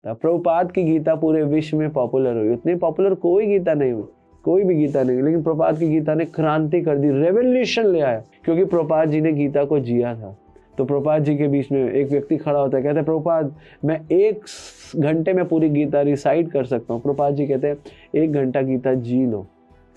था। प्रभुपाद की गीता पूरे विश्व में पॉपुलर हुई, उतनी पॉपुलर कोई गीता नहीं हुई, कोई भी गीता नहीं, लेकिन प्रभुपाद की गीता ने क्रांति कर दी, रेवोल्यूशन ले आया, क्योंकि प्रभुपाद जी ने गीता को जिया था। तो प्रभुपाद जी के बीच में एक व्यक्ति खड़ा होता है, कहता है प्रभुपाद मैं 1 घंटे में पूरी गीता रिसाइट कर सकता हूँ। प्रभुपाद जी कहते हैं 1 घंटा गीता जी लो।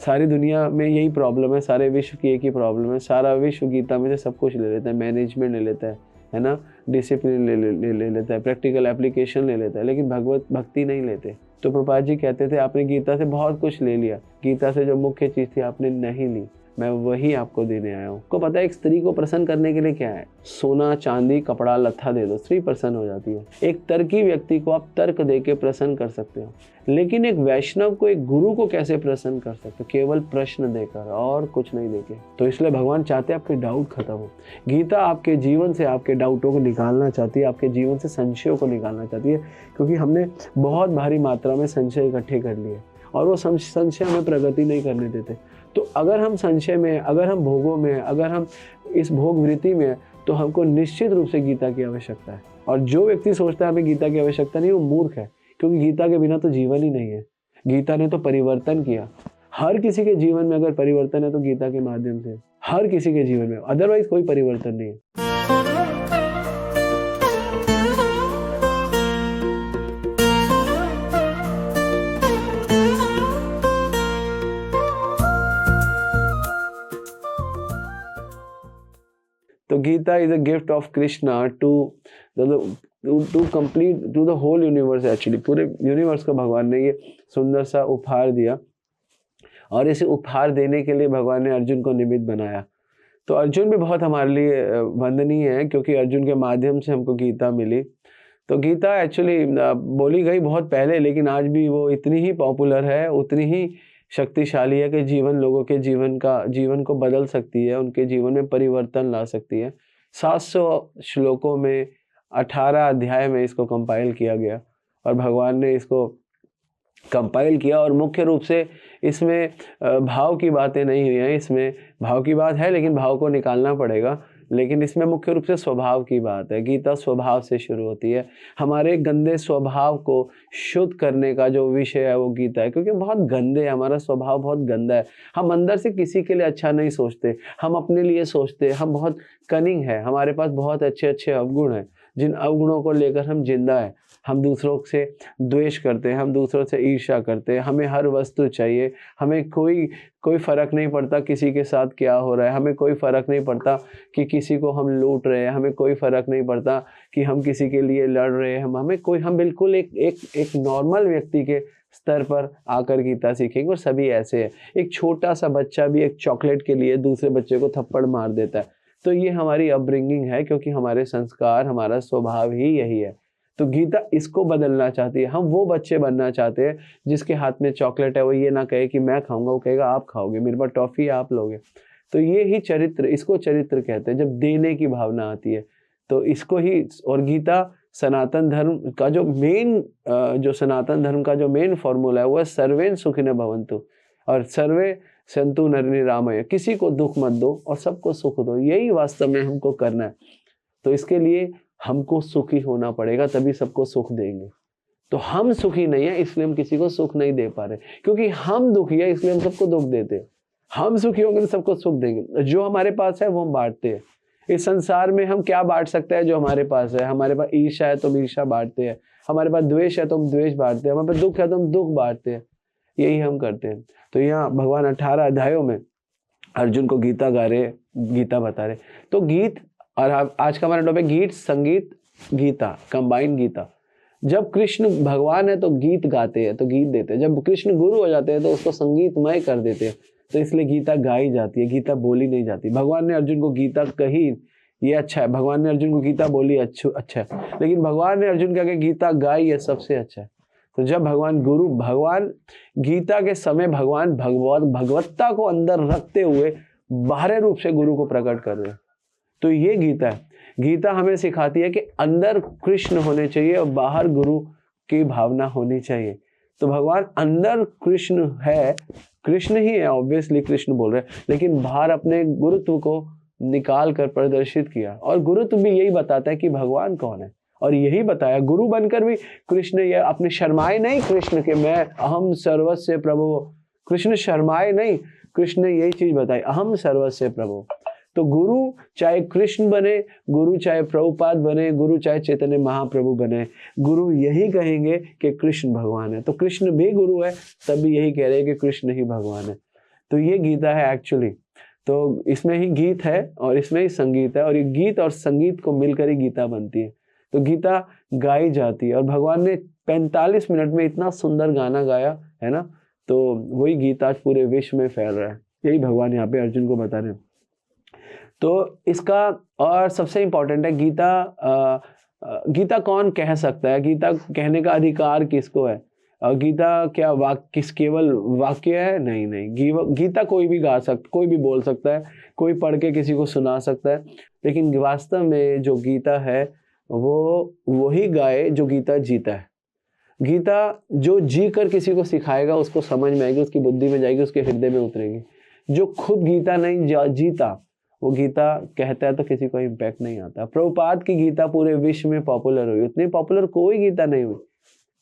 सारी दुनिया में यही प्रॉब्लम है, सारे विश्व की एक ही प्रॉब्लम है, सारा विश्व गीता में से सब कुछ ले लेता है, मैनेजमेंट ले लेता है ना, डिसिप्लिन ले लेता है, प्रैक्टिकल एप्लीकेशन ले लेता है, लेकिन भगवत भक्ति नहीं लेते। तो प्रभुपाद जी कहते थे आपने गीता से बहुत कुछ ले लिया, गीता से जो मुख्य चीज़ थी आपने नहीं ली, मैं वही आपको देने आया हूँ। को पता है एक स्त्री को प्रसन्न करने के लिए क्या है? सोना चांदी कपड़ा लत्था दे दो, स्त्री प्रसन्न हो जाती है। एक तर्की व्यक्ति को आप तर्क दे के प्रसन्न कर सकते हो, लेकिन एक वैष्णव को, एक गुरु को कैसे प्रसन्न कर सकते हो? केवल प्रश्न देकर और कुछ नहीं देके। तो इसलिए भगवान चाहते हैं आपके डाउट खत्म हो। गीता आपके जीवन से आपके डाउटों को निकालना चाहती है, आपके जीवन से संशयों को निकालना चाहती है, क्योंकि हमने बहुत भारी मात्रा में संशय इकट्ठे कर लिए और वो संशय हमें प्रगति नहीं करने देते। तो अगर हम संशय में, अगर हम भोगों में, अगर हम इस भोग वृत्ति में, तो हमको निश्चित रूप से गीता की आवश्यकता है। और जो व्यक्ति सोचता है हमें गीता की आवश्यकता नहीं, वो मूर्ख है, क्योंकि गीता के बिना तो जीवन ही नहीं है। गीता ने तो परिवर्तन किया। हर किसी के जीवन में अगर परिवर्तन है तो गीता के माध्यम से, हर किसी के जीवन में, अदरवाइज कोई परिवर्तन नहीं है। तो Gita is a gift of Krishna to complete to the whole universe. Actually पूरे यूनिवर्स को भगवान ने ये सुंदर सा उपहार दिया, और इसे उपहार देने के लिए भगवान ने अर्जुन को निमित्त बनाया। तो अर्जुन भी बहुत हमारे लिए वंदनीय है, क्योंकि अर्जुन के माध्यम से हमको गीता मिली। तो गीता एक्चुअली बोली गई बहुत पहले, लेकिन आज भी वो इतनी ही पॉपुलर है, उतनी ही शक्तिशाली है कि लोगों के जीवन को बदल सकती है, उनके जीवन में परिवर्तन ला सकती है। 700 श्लोकों में 18 अध्याय में इसको कंपाइल किया गया, और भगवान ने इसको कंपाइल किया। और मुख्य रूप से इसमें भाव की बातें नहीं हुई हैं, इसमें भाव की बात है लेकिन भाव को निकालना पड़ेगा, लेकिन इसमें मुख्य रूप से स्वभाव की बात है। गीता स्वभाव से शुरू होती है। हमारे गंदे स्वभाव को शुद्ध करने का जो विषय है वो गीता है, क्योंकि बहुत गंदे है, हमारा स्वभाव बहुत गंदा है। हम अंदर से किसी के लिए अच्छा नहीं सोचते, हम अपने लिए सोचते, हम बहुत कनिंग है, हमारे पास बहुत अच्छे अच्छे अवगुण हैं, जिन अवगुणों को लेकर हम जिंदा है। हम दूसरों से द्वेष करते हैं, हम दूसरों से ईर्ष्या करते हैं, हमें हर वस्तु चाहिए, हमें कोई फ़र्क नहीं पड़ता किसी के साथ क्या हो रहा है, हमें कोई फ़र्क नहीं पड़ता कि किसी को हम लूट रहे हैं, हमें कोई फ़र्क नहीं पड़ता कि हम किसी के लिए लड़ रहे हैं, हम बिल्कुल एक नॉर्मल व्यक्ति के स्तर पर आकर गीता सीखेंगे। और सभी ऐसे हैं। एक छोटा सा बच्चा भी एक चॉकलेट के लिए दूसरे बच्चे को थप्पड़ मार देता है। तो ये हमारी अपब्रिंगिंग है, क्योंकि हमारे संस्कार, हमारा स्वभाव ही यही है। तो गीता इसको बदलना चाहती है। हम वो बच्चे बनना चाहते हैं जिसके हाथ में चॉकलेट है, वो ये ना कहे कि मैं खाऊंगा, वो कहेगा आप खाओगे, मेरे पास टॉफी आप लोगे। तो ये ही चरित्र, इसको चरित्र कहते हैं, जब देने की भावना आती है। तो इसको ही, और गीता सनातन धर्म का सनातन धर्म का जो मेन फॉर्मूला है वो है सर्वे सुखिनः भवन्तु, और सर्वे सन्तु निरामय, किसी को दुख मत दो और सबको सुख दो। यही वास्तव में हमको करना है। तो इसके लिए हमको सुखी होना पड़ेगा, तभी सबको सुख देंगे। तो हम सुखी नहीं है, इसलिए हम किसी को सुख नहीं दे पा रहे, क्योंकि हम दुखी है इसलिए हम सबको दुख देते हैं। हम सुखी होंगे तो सबको सुख देंगे। जो हमारे पास है वो हम बांटते हैं। इस संसार में हम क्या बांट सकते हैं? जो हमारे पास है। हमारे पास ईर्ष्या है तो हम ईर्ष्या बांटते हैं, हमारे पास द्वेष है तो हम द्वेष बांटते हैं, हमारे पास दुख है तो हम दुख बांटते हैं। यही हम करते हैं। तो यहाँ भगवान 18 अध्यायों में अर्जुन को गीता बता रहे। तो गीत, और आज का हमारा टॉपिक गीत, संगीत, गीता, कंबाइन गीता। जब कृष्ण भगवान है तो गीत गाते हैं, तो गीत देते हैं। जब कृष्ण गुरु हो जाते हैं तो उसको संगीतमय कर देते हैं। तो इसलिए गीता गाई जाती है, गीता बोली नहीं जाती। भगवान ने अर्जुन को गीता कही, ये अच्छा है। भगवान ने अर्जुन को गीता बोली, अच्छा है। लेकिन भगवान ने अर्जुन का गीता गाई, ये सबसे अच्छा है। तो जब भगवान गीता के समय भगवत्ता को अंदर रखते हुए बाहरी रूप से गुरु को प्रकट कर रहे हैं। तो ये गीता है। गीता हमें सिखाती है कि अंदर कृष्ण होने चाहिए और बाहर गुरु की भावना होनी चाहिए। तो भगवान अंदर कृष्ण है, कृष्ण ही है, ऑब्वियसली कृष्ण बोल रहे हैं, लेकिन बाहर अपने गुरुत्व को निकाल कर प्रदर्शित किया। और गुरुत्व भी यही बताता है कि भगवान कौन है और यही बताया। गुरु बनकर भी कृष्ण ये अपने शर्माए नहीं कृष्ण के, मैं अहम सर्वस्व प्रभु, कृष्ण शर्माए नहीं, कृष्ण ने यही चीज बताई, अहम सर्वस्व प्रभु। तो गुरु चाहे कृष्ण बने, गुरु चाहे प्रभुपाद बने, गुरु चाहे चैतन्य महाप्रभु बने, गुरु यही कहेंगे कि कृष्ण भगवान है। तो कृष्ण भी गुरु है, तब भी यही कह रहे हैं कि कृष्ण ही भगवान है। तो ये गीता है एक्चुअली। तो इसमें ही गीत है और इसमें ही संगीत है, और ये गीत और संगीत को मिलकर ही गीता बनती है। तो गीता गाई जाती है, और भगवान ने 45 मिनट में इतना सुंदर गाना गाया है ना। तो वही गीता आज पूरे विश्व में फैल रहा है, यही भगवान यहाँ पे अर्जुन को बता रहे हैं। तो इसका और सबसे इम्पोर्टेंट है गीता, गीता कौन कह सकता है, गीता कहने का अधिकार किसको है, और गीता क्या केवल वाक्य है? नहीं नहीं, गीता कोई भी गा सकता, कोई भी बोल सकता है, कोई पढ़ के किसी को सुना सकता है, लेकिन वास्तव में जो गीता है वो वही गाए जो गीता जीता है। गीता जो जी कर किसी को सिखाएगा उसको समझ में आएगी, उसकी बुद्धि में जाएगी, उसके हृदय में उतरेगी। जो खुद गीता नहीं जीता, वो गीता कहता है तो किसी को इम्पैक्ट नहीं आता। प्रभुपाद की गीता पूरे विश्व में पॉपुलर हुई, उतनी पॉपुलर कोई गीता नहीं हुई,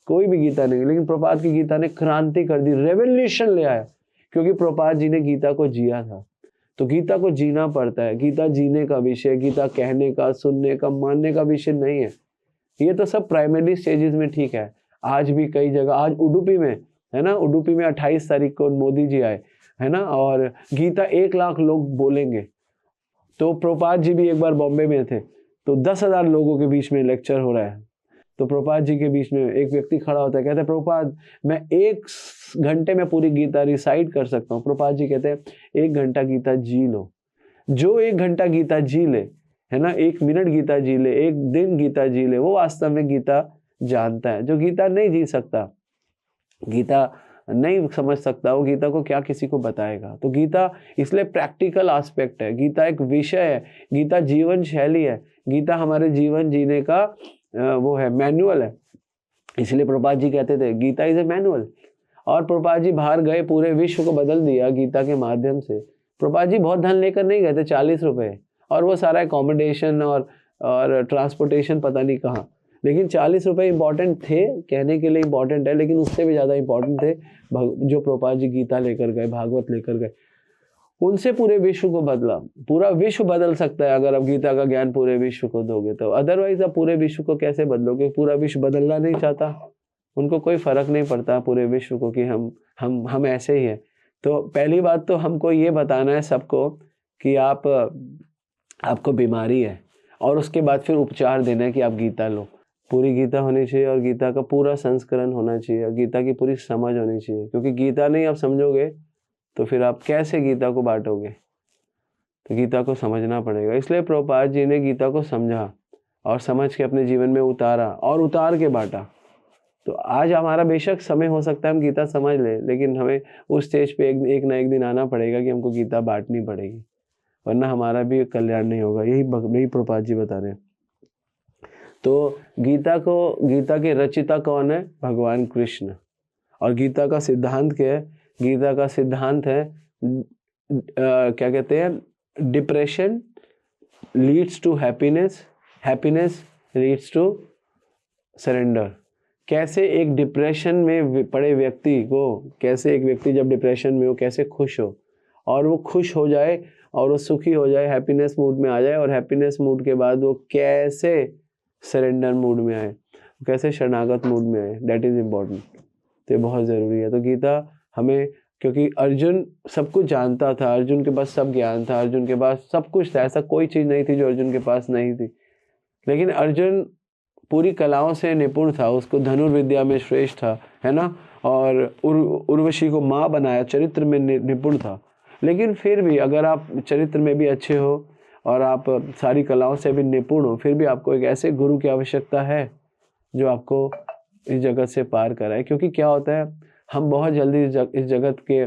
कोई भी गीता नहीं, लेकिन प्रभुपाद की गीता ने क्रांति कर दी, रेवोल्यूशन ले आया, क्योंकि प्रभुपाद जी ने गीता को जिया था। तो गीता को जीना पड़ता है, गीता जीने का विषय, गीता कहने का, सुनने का, मानने का विषय नहीं है। ये तो सब प्राइमरी स्टेजेस में ठीक है। आज भी कई जगह, आज उडुपी में है ना, उडुपी में 28 तारीख को मोदी जी आए है ना, और गीता 1 लाख लोग बोलेंगे। तो प्रभुपाद जी भी एक बार बॉम्बे में थे, तो 10,000 लोगों के बीच में लेक्चर हो रहा है। तो प्रभुपाद जी के बीच में एक व्यक्ति खड़ा होता है, कहता है प्रभुपाद मैं 1 घंटे में पूरी गीता रिसाइट कर सकता हूँ। प्रभुपाद जी कहते हैं 1 घंटा गीता जी लो। जो 1 घंटा गीता जी ले है ना, 1 मिनट गीता जी ले, 1 दिन गीता जी ले, वो वास्तव में गीता जानता है। जो गीता नहीं जी सकता, गीता नहीं समझ सकता, वो गीता को क्या किसी को बताएगा। तो गीता इसलिए प्रैक्टिकल एस्पेक्ट है, गीता एक विषय है, गीता जीवन शैली है, गीता हमारे जीवन जीने का वो है, मैनुअल है। इसलिए प्रभुपाद जी कहते थे गीता इज ए मैनुअल। और प्रभुपाद जी बाहर गए, पूरे विश्व को बदल दिया गीता के माध्यम से। प्रभुपाद जी बहुत धन लेकर नहीं गए थे, 40 रुपए, और वो सारा एकोमोडेशन और ट्रांसपोर्टेशन पता नहीं कहाँ, लेकिन 40 रुपए इंपॉर्टेंट थे, कहने के लिए इंपॉर्टेंट है, लेकिन उससे भी ज़्यादा इंपॉर्टेंट थे जो प्रभुपाद जी गीता लेकर गए, भागवत लेकर गए, उनसे पूरे विश्व को बदला। पूरा विश्व बदल सकता है अगर आप गीता का ज्ञान पूरे विश्व को दोगे तो, अदरवाइज आप पूरे विश्व को कैसे बदलोगे? पूरा विश्व बदलना नहीं चाहता, उनको कोई फर्क नहीं पड़ता पूरे विश्व को कि हम ऐसे ही हैं। तो पहली बात तो हमको ये बताना है सबको कि आपको बीमारी है, और उसके बाद फिर उपचार देना है कि आप गीता लो। पूरी गीता होनी चाहिए, और गीता का पूरा संस्करण होना चाहिए, और गीता की पूरी समझ होनी चाहिए, क्योंकि गीता नहीं आप समझोगे तो फिर आप कैसे गीता को बांटोगे? तो गीता को समझना पड़ेगा। इसलिए प्रभुपाद जी ने गीता को समझा और समझ के अपने जीवन में उतारा और उतार के बांटा। तो आज हमारा बेशक समय हो सकता है हम गीता समझ ले, लेकिन हमें उस स्टेज पे एक ना एक दिन आना पड़ेगा कि हमको गीता बांटनी पड़ेगी, वरना हमारा भी कल्याण नहीं होगा। यही प्रभुपाद जी बता रहे हैं। तो गीता के रचिता कौन है? भगवान कृष्ण। और गीता का सिद्धांत क्या है? गीता का सिद्धांत है क्या कहते हैं, depression leads to happiness, happiness leads to surrender. कैसे एक डिप्रेशन में पड़े व्यक्ति को, कैसे एक व्यक्ति जब डिप्रेशन में हो कैसे खुश हो, और वो खुश हो जाए और वो सुखी हो जाए, हैप्पीनेस मूड में आ जाए, और हैप्पीनेस मूड के बाद वो कैसे सरेंडर मूड में आए, कैसे शरणागत मूड में आए। That is important. तो ये बहुत ज़रूरी है। तो गीता हमें, क्योंकि अर्जुन सब कुछ जानता था, अर्जुन के पास सब ज्ञान था, अर्जुन के पास सब कुछ था, ऐसा कोई चीज़ नहीं थी जो अर्जुन के पास नहीं थी, लेकिन अर्जुन पूरी कलाओं से निपुण था, उसको धनुर्विद्या में श्रेष्ठ था, है ना, और उर्वशी को माँ बनाया, चरित्र में निपुण था। लेकिन फिर भी अगर आप चरित्र में भी अच्छे हो और आप सारी कलाओं से भी निपुण हो, फिर भी आपको एक ऐसे गुरु की आवश्यकता है जो आपको इस जगत से पार कराए। क्योंकि क्या होता है, हम बहुत जल्दी इस जगत के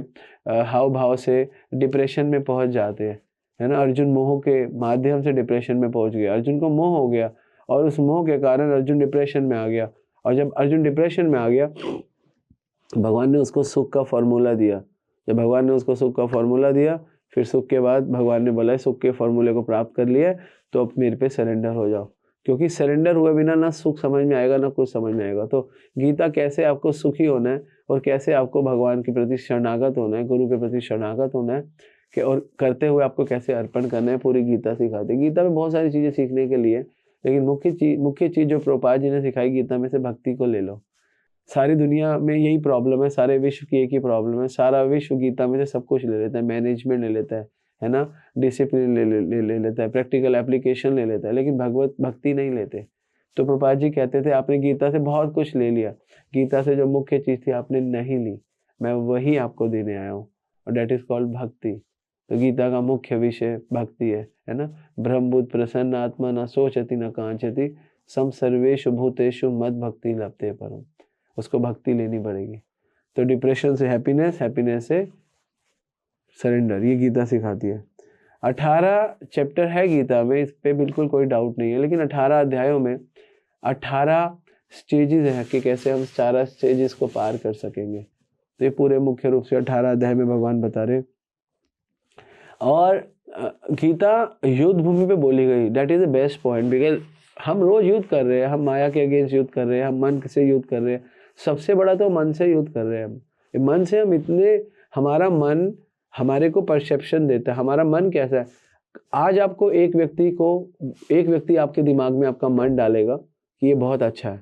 हाव भाव से डिप्रेशन में पहुंच जाते हैं, है ना। अर्जुन मोह के माध्यम से डिप्रेशन में पहुंच गया, अर्जुन को मोह हो गया, और उस मोह के कारण अर्जुन डिप्रेशन में आ गया। और जब अर्जुन डिप्रेशन में आ गया, भगवान ने उसको सुख का फॉर्मूला दिया। जब भगवान ने उसको सुख का फॉर्मूला दिया, फिर सुख के बाद भगवान ने बोला सुख के फॉर्मूले को प्राप्त कर लिया तो अब मेरे पे सरेंडर हो जाओ। क्योंकि सरेंडर हुए बिना ना सुख समझ में आएगा ना कुछ समझ में आएगा। तो गीता कैसे आपको सुखी होना है और कैसे आपको भगवान के प्रति शरणागत होना है, गुरु के प्रति शरणागत होना है कि और करते हुए आपको कैसे अर्पण करना है, पूरी गीता सिखाती है। गीता में बहुत सारी चीज़ें सीखने के लिए, लेकिन मुख्य चीज़ जो प्रभुपाद जी ने सिखाई गीता में से भक्ति को ले लो। सारी दुनिया में यही प्रॉब्लम है, सारे विश्व की एक ही प्रॉब्लम है। सारा विश्व गीता में से सब कुछ ले लेता है, मैनेजमेंट ले लेता है ना, डिसिप्लिन ले लेता है, प्रैक्टिकल एप्लीकेशन ले लेता है, लेकिन भगवत भक्ति नहीं लेते। तो प्रभुपाद जी कहते थे आपने गीता से बहुत कुछ ले लिया, गीता से जो मुख्य चीज़ थी आपने नहीं ली, मैं वही आपको देने आया हूँ, और डेट इज कॉल्ड भक्ति। तो गीता का मुख्य विषय भक्ति है ना। ब्रह्मबुद्ध प्रसन्न आत्मा न सोचती न कांचती सम सर्वेषु भूतेषु मद भक्ति लभते परम। उसको भक्ति लेनी पड़ेगी। तो डिप्रेशन से हैप्पीनेस, हैप्पीनेस से सरेंडर, ये गीता सिखाती है। 18 चैप्टर है गीता में, इस पे बिल्कुल कोई डाउट नहीं है, लेकिन 18 अध्यायों में 18 स्टेजेस हैं कि कैसे हम 4 स्टेजेस को पार कर सकेंगे। तो ये पूरे मुख्य रूप से 18 अध्याय में भगवान बता रहे। और गीता युद्ध भूमि पे बोली गई, that is the best point, because हम रोज युद्ध कर रहे हैं, हम माया के अगेंस्ट युद्ध कर रहे हैं, हम मन से युद्ध कर रहे हैं। सबसे बड़ा तो मन से युद्ध कर रहे हैं हम। मन से हम इतने, हमारा मन हमारे को परसेप्शन देता है। हमारा मन कैसा है, आज आपको एक व्यक्ति आपके दिमाग में आपका मन डालेगा कि ये बहुत अच्छा है,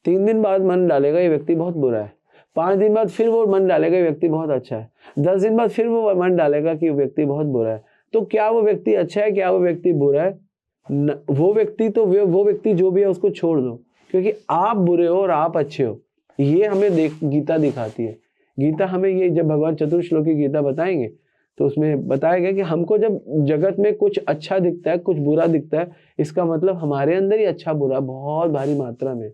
3 दिन बाद मन डालेगा ये व्यक्ति बहुत बुरा है, 5 दिन बाद फिर वो मन डालेगा ये व्यक्ति बहुत अच्छा है, 10 दिन बाद फिर वो मन डालेगा कि व्यक्ति बहुत बुरा है। तो क्या वो व्यक्ति अच्छा है, क्या वो व्यक्ति बुरा है? वो व्यक्ति जो भी है उसको छोड़ दो, क्योंकि आप बुरे हो और आप अच्छे हो, ये हमें गीता दिखाती है। गीता हमें ये, जब भगवान चतुर्श्लोकी गीता बताएंगे तो उसमें बताया गया कि हमको जब जगत में कुछ अच्छा दिखता है, कुछ बुरा दिखता है, इसका मतलब हमारे अंदर ही अच्छा बुरा बहुत भारी मात्रा में।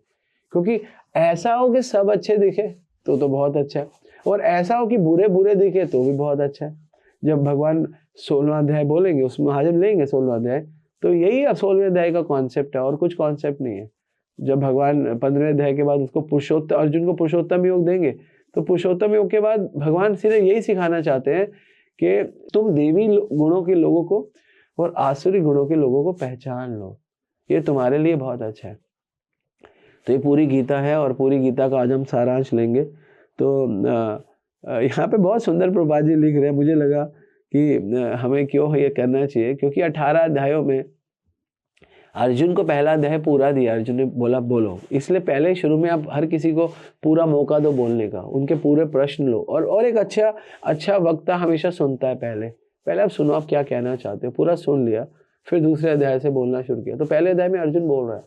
क्योंकि ऐसा हो कि सब अच्छे दिखे तो बहुत अच्छा है, और ऐसा हो कि बुरे बुरे दिखे तो भी बहुत अच्छा है। जब भगवान 16वां अध्याय बोलेंगे, उसमें हाजिर लेंगे 16वां अध्याय, तो यही 16वें अध्याय का कॉन्सेप्ट है और कुछ कॉन्सेप्ट नहीं है। जब भगवान 15वें अध्याय के बाद उसको अर्जुन को पुरुषोत्तम योग देंगे, तो पुरुषोत्तम योग के बाद भगवान सीधे यही सिखाना चाहते हैं कि तुम देवी गुणों के लोगों को और आसुरी गुणों के लोगों को पहचान लो, ये तुम्हारे लिए बहुत अच्छा है। तो ये पूरी गीता है, और पूरी गीता का आज हम सारांश लेंगे। तो यहाँ पे बहुत सुंदर प्रभुपाद जी लिख रहे हैं, मुझे लगा कि हमें क्यों ये करना चाहिए, क्योंकि 18 अध्यायों में अर्जुन को पहला अध्याय पूरा दिया, अर्जुन ने बोला बोलो, इसलिए पहले शुरू में आप हर किसी को पूरा मौका दो बोलने का, उनके पूरे प्रश्न लो, और एक अच्छा वक्ता हमेशा सुनता है। पहले आप सुनो, आप क्या कहना चाहते हो, पूरा सुन लिया, फिर दूसरे अध्याय से बोलना शुरू किया। तो पहले अध्याय में अर्जुन बोल रहा है,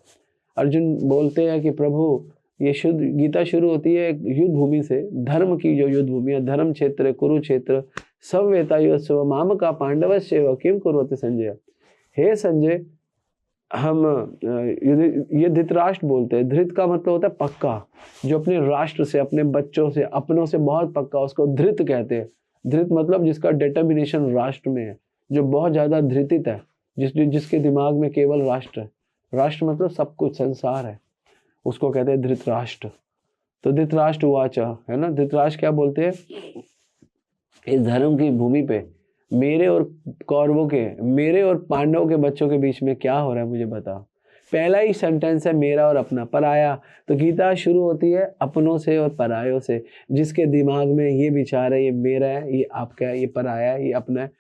अर्जुन बोलते हैं कि प्रभु, ये शुद्ध गीता शुरू होती है युद्ध भूमि से, धर्म की जो युद्ध भूमि है, धर्म क्षेत्र कुरुक्षेत्र संवेतायुत्सव माम का पांडवस्यैव किम कुर्वते संजय। हे संजय, हम ये धृतराष्ट्र बोलते हैं, धृत का मतलब होता है पक्का, जो अपने राष्ट्र से, अपने बच्चों से, अपनों से बहुत पक्का, उसको धृत कहते हैं। धृत मतलब जिसका डिटर्मिनेशन राष्ट्र में है, जो बहुत ज्यादा धृतित है, जिसके दिमाग में केवल राष्ट्र है। राष्ट्र मतलब सब कुछ, संसार है, उसको कहते हैं धृतराष्ट्र। तो धृतराष्ट्र वाचा है ना, धृतराष्ट्र क्या बोलते हैं, इस धर्म की भूमि पे मेरे और कौरवों के, मेरे और पांडवों के बच्चों के बीच में क्या हो रहा है मुझे बताओ। पहला ही सेंटेंस है मेरा और अपना, पराया। तो गीता शुरू होती है अपनों से और परायों से, जिसके दिमाग में ये विचार है, ये मेरा है, ये आपका है, ये पराया है, ये अपना है,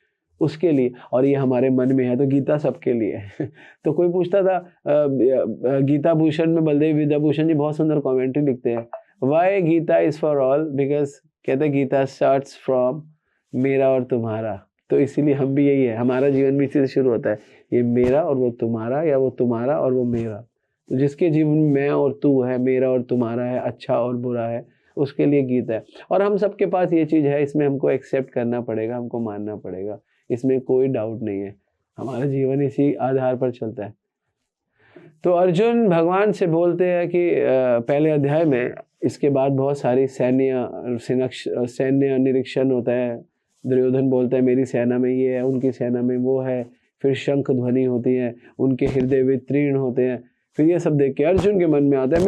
उसके लिए, और ये हमारे मन में है। तो गीता सबके लिए है। तो कोई पूछता था, गीता भूषण में बलदेव विद्याभूषण जी बहुत सुंदर कमेंट्री लिखते हैं, why Gita is for all, because कहते हैं गीता स्टार्ट्स फ्रॉम मेरा और तुम्हारा। तो इसीलिए हम भी यही है, हमारा जीवन भी इसी से शुरू होता है, ये मेरा और वो तुम्हारा, या वो तुम्हारा और वो मेरा। तो जिसके जीवन में मैं और तू है, मेरा और तुम्हारा है, अच्छा और बुरा है, उसके लिए गीता है। और हम सबके पास ये चीज़ है, इसमें हमको एक्सेप्ट करना पड़ेगा, हमको मानना पड़ेगा, इसमें कोई डाउट नहीं है। हमारा जीवन इसी आधार पर चलता है। तो अर्जुन भगवान से बोलते हैं कि पहले अध्याय में, इसके बाद बहुत सारी सैन्य निरीक्षण होता है। दुर्योधन बोलता है मेरी सेना में ये है, उनकी सेना में वो है, फिर शंख ध्वनि होती है, उनके हृदय वितीर्ण होते हैं। फिर ये सब देख के अर्जुन के मन में आता है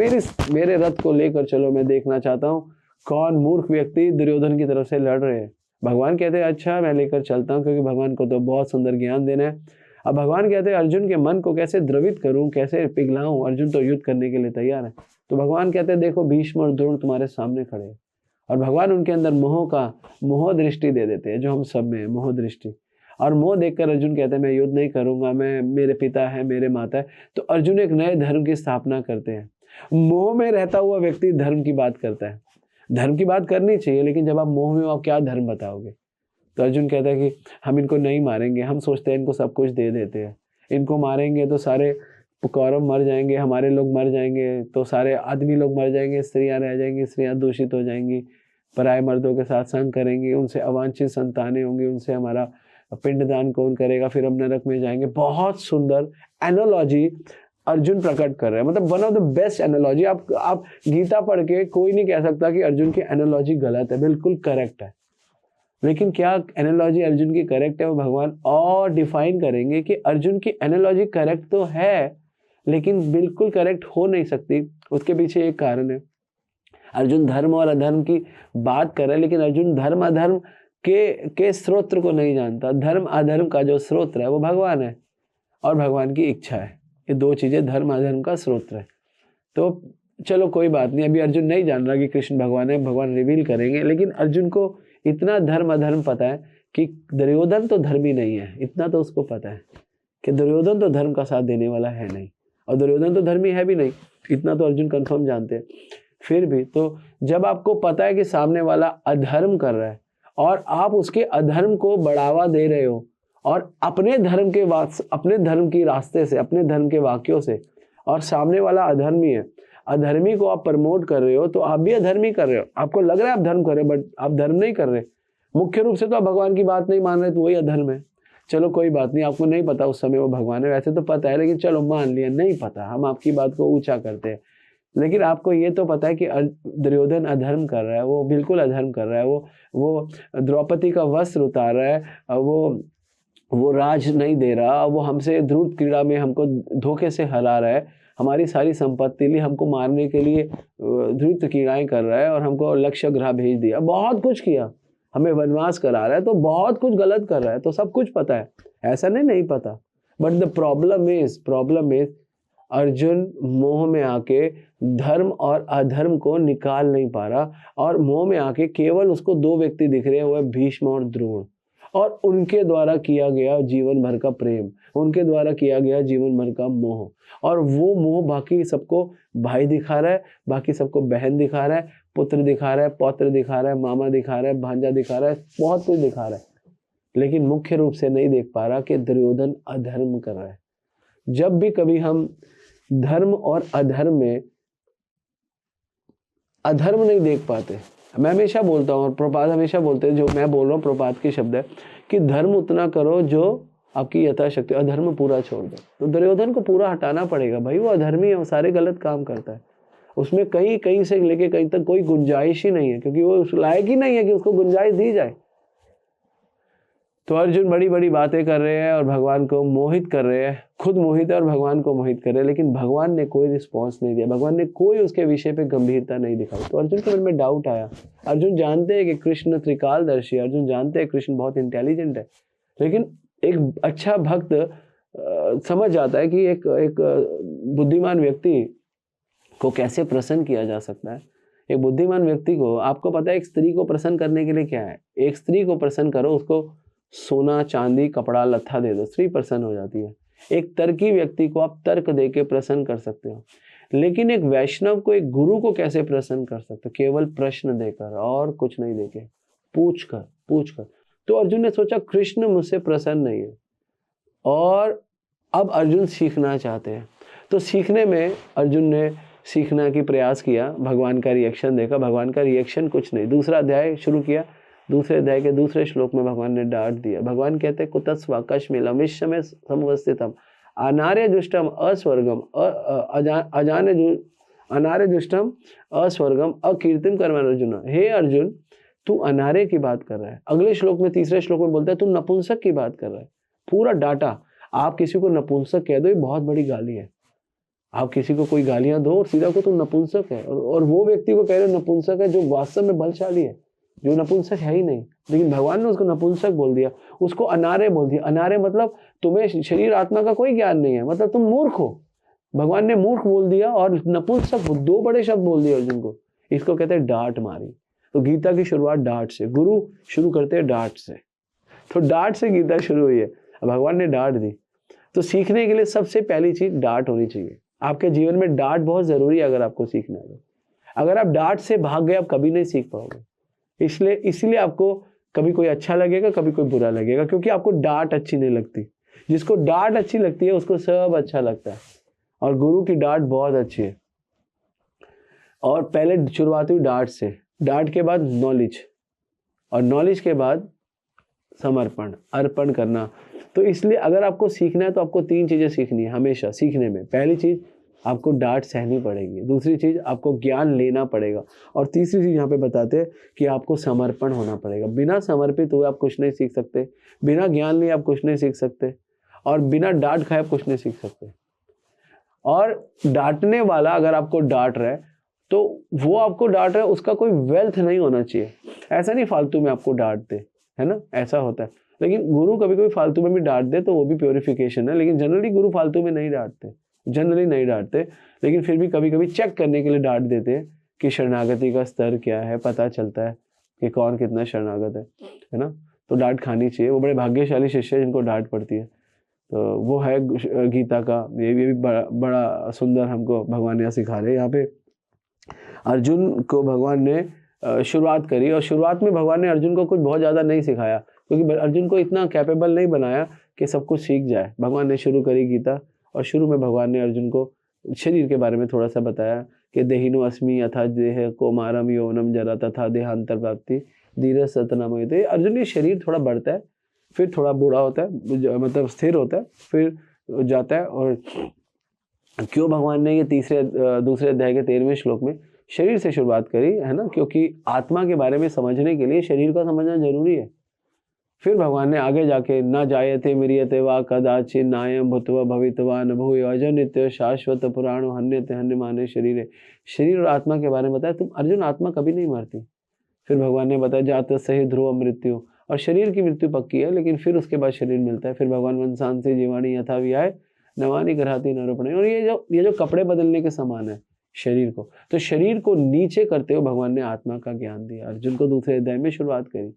मेरे रथ को लेकर चलो, मैं देखना चाहता हूँ कौन मूर्ख व्यक्ति दुर्योधन की तरफ से लड़ रहे हैं। भगवान कहते हैं अच्छा मैं लेकर चलता हूँ, क्योंकि भगवान को तो बहुत सुंदर ज्ञान देना है। अब भगवान कहते हैं अर्जुन के मन को कैसे द्रवित करूं, कैसे पिघलाऊं। अर्जुन तो युद्ध करने के लिए तैयार है। तो भगवान कहते हैं देखो भीष्म और द्रोण तुम्हारे सामने खड़े हैं, और भगवान उनके अंदर मोह दृष्टि दे देते हैं, जो हम सब में है, मोह दृष्टि। और मोह देखकर अर्जुन कहते हैं मैं युद्ध नहीं करूंगा, मैं, मेरे पिता है, मेरे माता है। तो अर्जुन एक नए धर्म की स्थापना करते हैं। मोह में रहता हुआ व्यक्ति धर्म की बात करता है। धर्म की बात करनी चाहिए, लेकिन जब आप मोह में हो, आप क्या धर्म बताओगे। तो अर्जुन कहता है कि हम इनको नहीं मारेंगे, हम सोचते हैं इनको सब कुछ दे देते हैं, इनको मारेंगे तो सारे कौरव मर जाएंगे, हमारे लोग मर जाएंगे, तो सारे आदमी लोग मर जाएंगे, स्त्रियां रह जाएंगी, स्त्रियां दूषित हो जाएंगी, पराये मर्दों के साथ संग करेंगी, उनसे अवांछित संतानें होंगी, उनसे हमारा पिंडदान कौन करेगा, फिर हम नरक में जाएंगे। बहुत सुंदर एनालॉजी अर्जुन प्रकट कर रहे हैं, मतलब one of the best analogy. आप गीता पढ़ के कोई नहीं कह सकता कि अर्जुन की एनालॉजी गलत है, बिल्कुल करेक्ट है। लेकिन क्या एनालॉजी अर्जुन की करेक्ट है, वो भगवान और डिफाइन करेंगे कि अर्जुन की एनालॉजी करेक्ट तो है, लेकिन बिल्कुल करेक्ट हो नहीं सकती। उसके पीछे एक कारण है। अर्जुन धर्म और अधर्म की बात कर रहे हैं, लेकिन अर्जुन धर्म अधर्म के स्रोत्र को नहीं जानता। धर्म अधर्म का जो स्रोत्र है वो भगवान है और भगवान की इच्छा है। ये दो चीजें धर्म अधर्म का स्रोत्र है। तो चलो कोई बात नहीं, अभी अर्जुन नहीं जान रहा कि कृष्ण भगवान है, भगवान रिवील करेंगे। लेकिन अर्जुन को इतना धर्म अधर्म पता है कि दुर्योधन तो धर्मी नहीं है, इतना तो उसको पता है कि दुर्योधन तो धर्म का साथ देने वाला है नहीं, और दुर्योधन तो धर्मी है भी नहीं, इतना तो अर्जुन कंफर्म जानते हैं। फिर भी तो जब आपको पता है कि सामने वाला अधर्म कर रहा है और आप उसके अधर्म को बढ़ावा दे रहे हो, और अपने धर्म की रास्ते से, अपने धर्म के वाक्यों से, और सामने वाला अधर्मी है, अधर्मी को आप प्रमोट कर रहे हो, तो आप भी अधर्मी कर रहे हो। आपको लग रहा है आप धर्म कर रहे हो, बट आप धर्म नहीं कर रहे। मुख्य रूप से तो आप भगवान की बात नहीं मान रहे, तो वही अधर्म है। चलो कोई बात नहीं, आपको नहीं पता उस समय वो भगवान है, वैसे तो पता है, लेकिन चलो मान लिया नहीं पता, हम आपकी बात को ऊंचा करते हैं। लेकिन आपको ये तो पता है कि दुर्योधन अधर्म कर रहा है, वो बिल्कुल अधर्म कर रहा है। वो द्रौपदी का वस्त्र उतार रहा है, वो राज नहीं दे रहा, वो हमसे ध्रुव क्रीड़ा में हमको धोखे से हरा रहा है, हमारी सारी संपत्ति ली, हमको मारने के लिए ध्रुव क्रीड़ाएं कर रहा है, और हमको लक्ष्य ग्रह भेज दिया, बहुत कुछ किया, हमें वनवास करा रहा है, तो बहुत कुछ गलत कर रहा है। तो सब कुछ पता है, ऐसा नहीं पता। But the problem is Arjun मोह में आके धर्म और अधर्म को निकाल नहीं पा रहा, और मोह में आके केवल उसको दो व्यक्ति दिख रहे हैं, वो है भीष्म और द्रोण, और उनके द्वारा किया गया जीवन भर का प्रेम, उनके द्वारा किया गया जीवन भर का मोह। और वो मोह बाकी सबको भाई दिखा रहा है, बाकी सबको बहन दिखा रहा है, पुत्र दिखा रहा है, पौत्र दिखा रहा है, मामा दिखा रहा है, भांजा दिखा रहा है, बहुत कुछ दिखा रहा है, लेकिन मुख्य रूप से नहीं देख पा रहा कि दुर्योधन अधर्म कर रहा है। जब भी कभी हम धर्म और अधर्म में अधर्म नहीं देख पाते, मैं हमेशा बोलता हूँ और प्रपात हमेशा बोलते हैं, जो मैं बोल रहा हूँ प्रपात की शब्द है कि धर्म उतना करो जो आपकी यथाशक्ति, अधर्म पूरा छोड़ दो। तो दुर्योधन को पूरा हटाना पड़ेगा भाई, वो अधर्मी है, वो सारे गलत काम करता है, उसमें कहीं से लेके कहीं तक कोई गुंजाइश ही नहीं है, क्योंकि वो उस लायक ही नहीं है कि उसको गुंजाइश दी जाए। तो अर्जुन बड़ी बड़ी बातें कर रहे हैं और भगवान को मोहित कर रहे हैं, खुद मोहित है और भगवान को मोहित कर रहे हैं, लेकिन भगवान ने कोई रिस्पॉन्स नहीं दिया, भगवान ने कोई उसके विषय पे गंभीरता नहीं दिखाई। तो अर्जुन के मन में डाउट आया। अर्जुन जानते हैं कि कृष्ण त्रिकालदर्शी, अर्जुन जानते हैं कृष्ण बहुत इंटेलिजेंट है, लेकिन एक अच्छा भक्त समझ जाता है कि एक बुद्धिमान व्यक्ति को कैसे प्रसन्न किया जा सकता है। एक बुद्धिमान व्यक्ति को, आपको पता है एक स्त्री को प्रसन्न करने के लिए क्या है, एक स्त्री को प्रसन्न करो, उसको सोना चांदी कपड़ा लत्था दे दो, स्त्री प्रसन्न हो जाती है। एक तर्की व्यक्ति को आप तर्क दे के प्रसन्न कर सकते हो, लेकिन एक वैष्णव को, एक गुरु को कैसे प्रसन्न कर सकते हो? केवल प्रश्न देकर और कुछ नहीं देके, पूछ कर। तो अर्जुन ने सोचा कृष्ण मुझसे प्रसन्न नहीं है, और अब अर्जुन सीखना चाहते हैं। तो सीखने में अर्जुन ने सीखने की प्रयास किया, भगवान का रिएक्शन देखा, भगवान का रिएक्शन कुछ नहीं। दूसरा अध्याय शुरू किया, दूसरे अध्याय के दूसरे श्लोक में भगवान ने डांट दिया। भगवान कहते हैं कुतस्वा कश्मीलम विश्वमे समवस्थितम अनार्य दुष्टम अस्वर्गम अनार्य दुष्टम अस्वर्गम अकीर्तिम कर्मण अर्जुन। हे अर्जुन, तू अनार्य की बात कर रहा है। अगले श्लोक में, तीसरे श्लोक में बोलता है तू नपुंसक की बात कर रहा है। पूरा डाटा, आप किसी को नपुंसक कह दो, ये बहुत बड़ी गाली है। आप किसी को कोई गालियां दो और सीधा को तू नपुंसक है, और वो व्यक्ति को कह रहे हो नपुंसक है जो वास्तव में बलशाली है। जो नपुंसक है ही नहीं, लेकिन भगवान ने उसको नपुंसक बोल दिया, उसको अनार्य बोल दिया। अनार्य मतलब तुम्हें शरीर आत्मा का कोई ज्ञान नहीं है, मतलब तुम मूर्ख हो। भगवान ने मूर्ख बोल दिया और नपुंसक, दो बड़े शब्द बोल दिए अर्जुन को। इसको कहते हैं डांट मारी। तो गीता की शुरुआत डांट से, गुरु शुरू करते हैं डांट से, तो डांट से गीता शुरू हुई है। भगवान ने डांट दी। तो सीखने के लिए सबसे पहली चीज डांट होनी चाहिए। आपके जीवन में डांट बहुत जरूरी है अगर आपको सीखना है। अगर आप डांट से भाग गए, आप कभी नहीं सीख पाओगे। इसलिए आपको कभी कोई अच्छा लगेगा, कभी कोई बुरा लगेगा, क्योंकि आपको डांट अच्छी नहीं लगती। जिसको डांट अच्छी लगती है उसको सब अच्छा लगता है, और गुरु की डांट बहुत अच्छी है। और पहले शुरुआत हुई डांट से, डांट के बाद नॉलेज, और नॉलेज के बाद समर्पण, अर्पण करना। तो इसलिए अगर आपको सीखना है तो आपको 3 चीजें सीखनी है हमेशा सीखने में। पहली चीज, आपको डांट सहनी पड़ेगी। दूसरी चीज, आपको ज्ञान लेना पड़ेगा। और तीसरी चीज यहाँ पे बताते हैं कि आपको समर्पण होना पड़ेगा। बिना समर्पित हुए आप कुछ नहीं सीख सकते, बिना ज्ञान लिए आप कुछ नहीं सीख सकते, और बिना डांट खाए आप कुछ नहीं सीख सकते। और डांटने वाला अगर आपको डांट रहा है तो वो आपको डांट रहा है, उसका कोई वेल्थ नहीं होना चाहिए। ऐसा नहीं फालतू में आपको डांट दे, है ना, ऐसा होता है। लेकिन गुरु कभी कभी फालतू में भी डांट दे तो वो भी प्योरिफिकेशन है। लेकिन जनरली गुरु फालतू में नहीं डांटते, जनरली नहीं डांटते, लेकिन फिर भी कभी कभी चेक करने के लिए डांट देते हैं कि शरणागति का स्तर क्या है, पता चलता है कि कौन कितना शरणागत है ना। तो डांट खानी चाहिए। वो बड़े भाग्यशाली शिष्य है जिनको डांट पड़ती है। तो वो है गीता का, ये भी बड़ा सुंदर हमको भगवान यहाँ सिखा रहे हैं। यहाँ पे अर्जुन को भगवान ने शुरुआत करी, और शुरुआत में भगवान ने अर्जुन को कुछ बहुत ज़्यादा नहीं सिखाया, क्योंकि अर्जुन को इतना कैपेबल नहीं बनाया कि सब कुछ सीख जाए। भगवान ने शुरू करी गीता, और शुरू में भगवान ने अर्जुन को शरीर के बारे में थोड़ा सा बताया कि देहिनो अस्मि यथा देह कौमारम यौवनम जरा तथा देहांतर प्राप्ति धीरज सतनाम। तो अर्जुन ये शरीर थोड़ा बढ़ता है, फिर थोड़ा बूढ़ा होता है, मतलब स्थिर होता है, फिर जाता है। और क्यों भगवान ने ये दूसरे अध्याय के 13वें श्लोक में शरीर से शुरुआत करी, है ना, क्योंकि आत्मा के बारे में समझने के लिए शरीर का समझना जरूरी है। फिर भगवान ने आगे जाके न जायते म्रियते वा कदाचित् नायं भूत्वा भवितवा न भूय अजनित्य शाश्वत पुराणो हन्यते हन्यमाने शरीरे। शरीर और आत्मा के बारे में बताया। तुम अर्जुन, आत्मा कभी नहीं मरती। फिर भगवान ने बताया जात सही ध्रुव मृत्यु, और शरीर की मृत्यु पक्की है, लेकिन फिर उसके बाद शरीर मिलता है। फिर भगवान वंशान से जीवाणी यथा विहाय नवानी ग्रहाती नरोपणे। और ये जो कपड़े बदलने के समान है शरीर को, तो शरीर को नीचे करते हुए भगवान ने आत्मा का ज्ञान दिया। अर्जुन को दूसरे अध्याय में शुरुआत करी।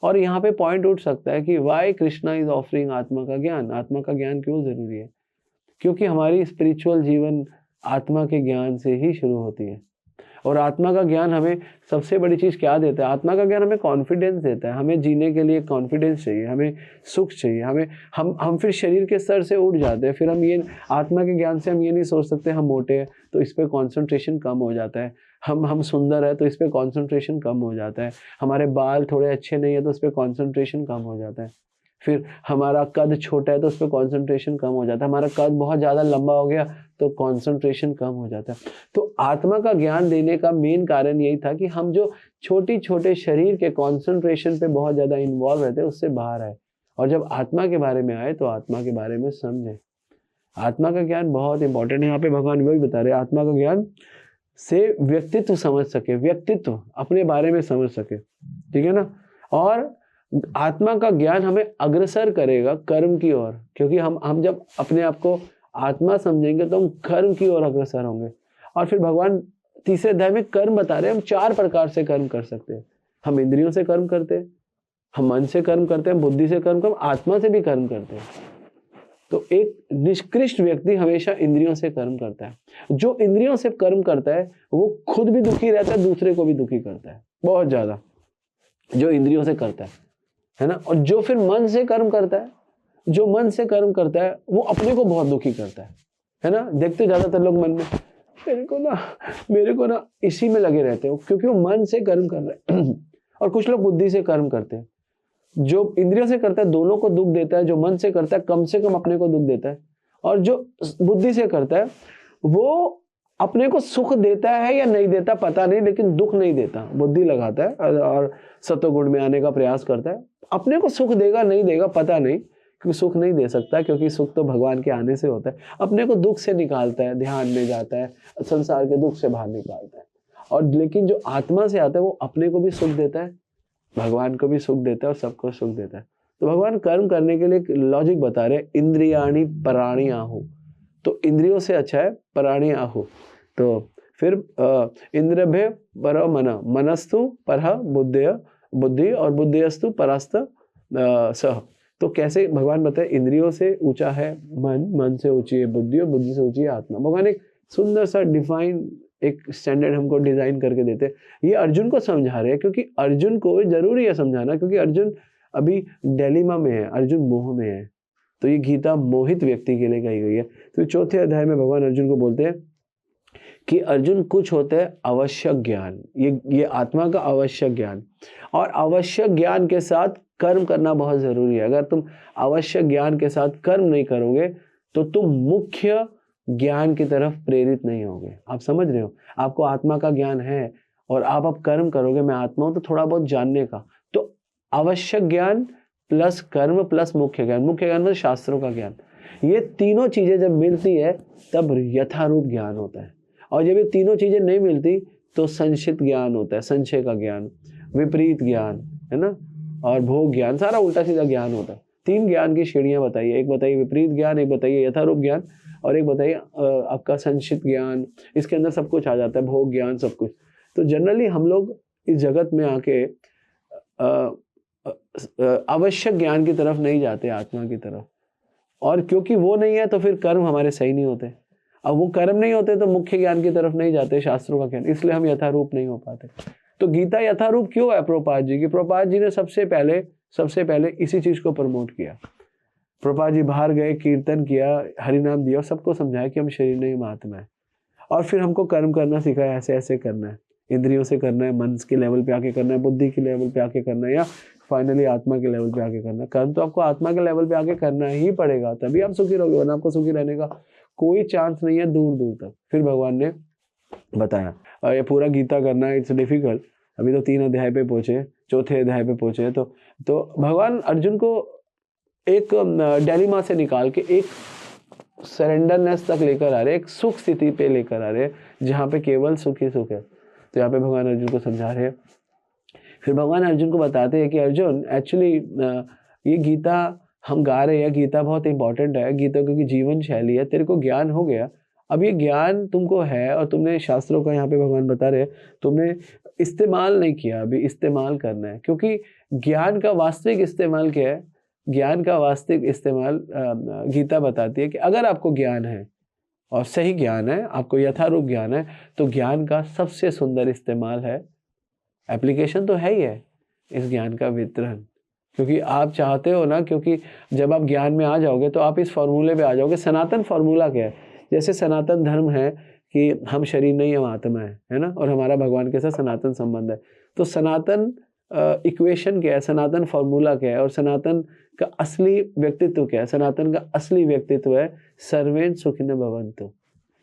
और यहाँ पे पॉइंट उठ सकता है कि वाई कृष्णा इज ऑफरिंग आत्मा का ज्ञान। आत्मा का ज्ञान क्यों जरूरी है? क्योंकि हमारी स्पिरिचुअल जीवन आत्मा के ज्ञान से ही शुरू होती है। और आत्मा का ज्ञान हमें सबसे बड़ी चीज क्या देता है? आत्मा का ज्ञान हमें कॉन्फिडेंस देता है। हमें जीने के लिए कॉन्फिडेंस चाहिए, हमें सुख चाहिए, हम फिर शरीर के स्तर से उठ जाते हैं। फिर हम ये आत्मा के ज्ञान से हम ये नहीं सोच सकते हम मोटे हैं तो इस पर कॉन्सेंट्रेशन कम हो जाता है, हम सुंदर है तो इस पर कॉन्सेंट्रेशन कम हो जाता है, हमारे बाल थोड़े अच्छे नहीं है तो इस पर कॉन्सेंट्रेशन कम हो जाता है, फिर हमारा कद छोटा है तो उस पर कॉन्सेंट्रेशन कम हो जाता है, हमारा कद बहुत ज़्यादा लंबा हो गया तो कॉन्सेंट्रेशन कम हो जाता है। तो आत्मा का ज्ञान देने का मेन कारण यही था कि हम जो छोटे छोटे शरीर के कॉन्सेंट्रेशन पे बहुत ज़्यादा इन्वॉल्व रहते हैं उससे बाहर आए, और जब आत्मा के बारे में आए तो आत्मा के बारे में समझे। आत्मा का ज्ञान बहुत इंपॉर्टेंट है। यहाँ पे भगवान वही बता रहे हैं, आत्मा का ज्ञान से व्यक्तित्व समझ सके, व्यक्तित्व अपने बारे में समझ सके, ठीक है ना। और आत्मा का ज्ञान हमें अग्रसर करेगा कर्म की ओर, क्योंकि हम जब अपने आप को आत्मा समझेंगे तो हम कर्म की ओर अग्रसर होंगे। और फिर भगवान तीसरे अध्याय में कर्म बता रहे हैं, हम 4 प्रकार से कर्म कर सकते हैं। हम इंद्रियों से कर्म करते हैं, हम मन से कर्म करते हैं, बुद्धि से कर्म करते हैं, आत्मा से भी कर्म करते हैं। तो एक निष्कृष्ट व्यक्ति हमेशा इंद्रियों से कर्म करता है। जो इंद्रियों से कर्म करता है वो खुद भी दुखी रहता है, दूसरे को भी दुखी करता है बहुत ज्यादा, जो इंद्रियों से करता है ना। और जो फिर मन से कर्म करता है, जो मन से कर्म करता है वो अपने को बहुत दुखी करता है ना। देखते ज्यादातर लोग मन में मेरे को ना इसी में लगे रहते हो, क्योंकि वो मन से कर्म कर रहे हैं। और कुछ लोग बुद्धि से कर्म करते हैं। जो इंद्रियों से करता है दोनों को दुख देता है, जो मन से करता है कम से कम अपने को दुख देता है, और जो बुद्धि से करता है वो अपने को सुख देता है या नहीं देता पता नहीं, लेकिन दुख नहीं देता। बुद्धि लगाता है और सत्वगुण में आने का प्रयास करता है। अपने को सुख देगा नहीं देगा पता नहीं, क्योंकि सुख नहीं दे सकता, क्योंकि सुख तो भगवान के आने से होता है। अपने को दुख से निकालता है, ध्यान में जाता है, संसार के दुख से बाहर निकालता है। और लेकिन जो आत्मा से आता है वो अपने को भी सुख देता है भगवान को भी सुख देता है और सबको सुख देता है। तो भगवान कर्म करने के लिए लॉजिक बता रहे हैं, इंद्रियाणि पराणि आहु, तो इंद्रियों से अच्छा है पराणि आहु। तो फिर इंद्रियभ्य परो मन, मनस्तु परः बुद्धि और बुद्धिस्तु परस्त सह। तो कैसे भगवान बताए, इंद्रियों से ऊंचा है मन, मन से ऊंची है बुद्धि और बुद्धि से ऊंची है आत्मा। भगवान एक सुंदर सा डिफाइन एक स्टैंडर्ड हमको डिजाइन करके देते हैं। ये अर्जुन को समझा रहे हैं, क्योंकि अर्जुन को जरूरी है समझाना, क्योंकि अर्जुन अभी डिलेमा में है, अर्जुन मोह में है। तो ये गीता मोहित व्यक्ति के लिए कही गई है। तो चौथे अध्याय में भगवान अर्जुन को बोलते हैं कि अर्जुन कुछ होता है आवश्यक ज्ञान, ये आत्मा का आवश्यक ज्ञान, और आवश्यक ज्ञान के साथ कर्म करना बहुत जरूरी है। अगर तुम आवश्यक ज्ञान के साथ कर्म नहीं करोगे तो तुम मुख्य ज्ञान की तरफ प्रेरित नहीं होगे। आप समझ रहे हो, आपको आत्मा का ज्ञान है और आप अब कर्म करोगे, मैं आत्मा हूं तो थोड़ा बहुत जानने का, तो आवश्यक ज्ञान प्लस कर्म प्लस मुख्य ज्ञान, मुख्य ज्ञान मतलब शास्त्रों का ज्ञान, ये तीनों चीजें जब मिलती है तब यथारूप ज्ञान होता है। और जब ये तीनों चीजें नहीं मिलती तो संचित ज्ञान होता है, संशय का ज्ञान, विपरीत ज्ञान, है ना, और भोग ज्ञान, सारा उल्टा सीधा ज्ञान होता है। तीन ज्ञान की श्रेणियां बताइए, एक बताइए विपरीत ज्ञान, एक बताइए यथारूप ज्ञान, और एक बताइए आपका संचित ज्ञान। इसके अंदर सब कुछ आ जाता है, भोग ज्ञान, सब कुछ। तो जनरली हम लोग इस जगत में आके आवश्यक ज्ञान की तरफ नहीं जाते, आत्मा की तरफ, और क्योंकि वो नहीं है तो फिर कर्म हमारे सही नहीं होते। अब वो कर्म नहीं होते तो मुख्य ज्ञान की तरफ नहीं जाते, शास्त्रों का ज्ञान, इसलिए हम यथारूप नहीं हो पाते। तो गीता यथारूप क्यों है प्रभुपाद जी की? प्रभुपाद जी ने सबसे पहले इसी चीज को प्रमोट किया। प्रभुपाद जी बाहर गए, कीर्तन किया, हरि नाम दिया और सबको समझाया कि हम शरीर नहीं, हम आत्मा है। और फिर हमको कर्म करना सिखाया, ऐसे ऐसे करना है, इंद्रियों से करना है, मन के लेवल पे आके करना है, बुद्धि के लेवल पे आके करना है, या फाइनली आत्मा के लेवल पे आके करना है। कर्म तो आपको आत्मा के लेवल पे आके करना ही पड़ेगा, तभी आप सुखी रहोगे, वरना आपको सुखी रहने का कोई चांस नहीं है दूर दूर तक। फिर भगवान ने बताया, और ये पूरा गीता करना इट्स डिफिकल्ट। अभी तो 3 अध्याय पे पहुंचे, चौथे अध्याय पे पहुंचे, तो भगवान अर्जुन को एक डिलेमा से निकाल के एक सरेंडरनेस तक लेकर आ रहे, एक सुख स्थिति पे लेकर आ रहे, जहाँ पे केवल सुख ही सुख है। तो यहाँ पे भगवान अर्जुन को समझा रहे हैं। फिर भगवान अर्जुन को बताते हैं कि अर्जुन एक्चुअली ये गीता हम गा रहे हैं, गीता बहुत इंपॉर्टेंट है, गीता क्योंकि जीवन शैली है, तेरे को ज्ञान हो गया, अब ये ज्ञान तुमको है और तुमने शास्त्रों का, यहाँ पे भगवान बता रहे हैं, तुमने इस्तेमाल नहीं किया, अभी इस्तेमाल करना है। क्योंकि ज्ञान का वास्तविक इस्तेमाल क्या है? ज्ञान का वास्तविक इस्तेमाल गीता बताती है कि अगर आपको ज्ञान है और सही ज्ञान है, आपको यथारूप ज्ञान है, तो ज्ञान का सबसे सुंदर इस्तेमाल है, एप्लीकेशन तो है ही है, इस ज्ञान का वितरण। क्योंकि आप चाहते हो ना, क्योंकि जब आप ज्ञान में आ जाओगे तो आप इस फॉर्मूले पे आ जाओगे। सनातन फॉर्मूला क्या है? जैसे सनातन धर्म है कि हम शरीर नहीं, हम आत्मा है ना, और हमारा भगवान के साथ सनातन संबंध है। तो सनातन इक्वेशन क्या है, सनातन फॉर्मूला क्या है, और सनातन का असली व्यक्तित्व क्या है? सनातन का असली व्यक्तित्व है सर्वेन सुखिनः भवन्तु।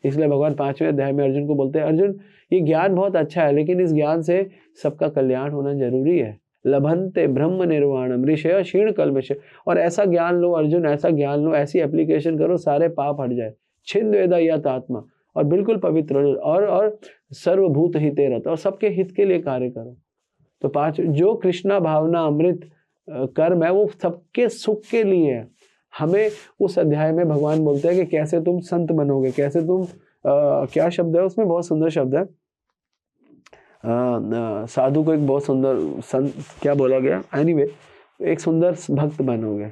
इसलिए भगवान 5वें अध्याय में अर्जुन को बोलते हैं, अर्जुन ये ज्ञान बहुत अच्छा है, लेकिन इस ज्ञान से सबका कल्याण होना जरूरी है। लभन्ते ब्रह्म निर्वाणम ऋषय क्षीण कल्मष। और ऐसा ज्ञान लो अर्जुन, ऐसा ज्ञान लो, ऐसी एप्लीकेशन करो, सारे पाप हट जाए, छिन्न वेदा यत आत्मा, और बिल्कुल पवित्र हो, और सर्वभूत हिते रत, और सबके हित के लिए कार्य करो। तो 5 जो कृष्णा भावना अमृत कर्म है वो सबके सुख के लिए है। हमें उस अध्याय में भगवान बोलते हैं कि कैसे तुम संत बनोगे, कैसे तुम क्या शब्द है उसमें, बहुत सुंदर शब्द है, साधु को एक बहुत सुंदर संत क्या बोला गया, एनीवे एक सुंदर भक्त बनोगे।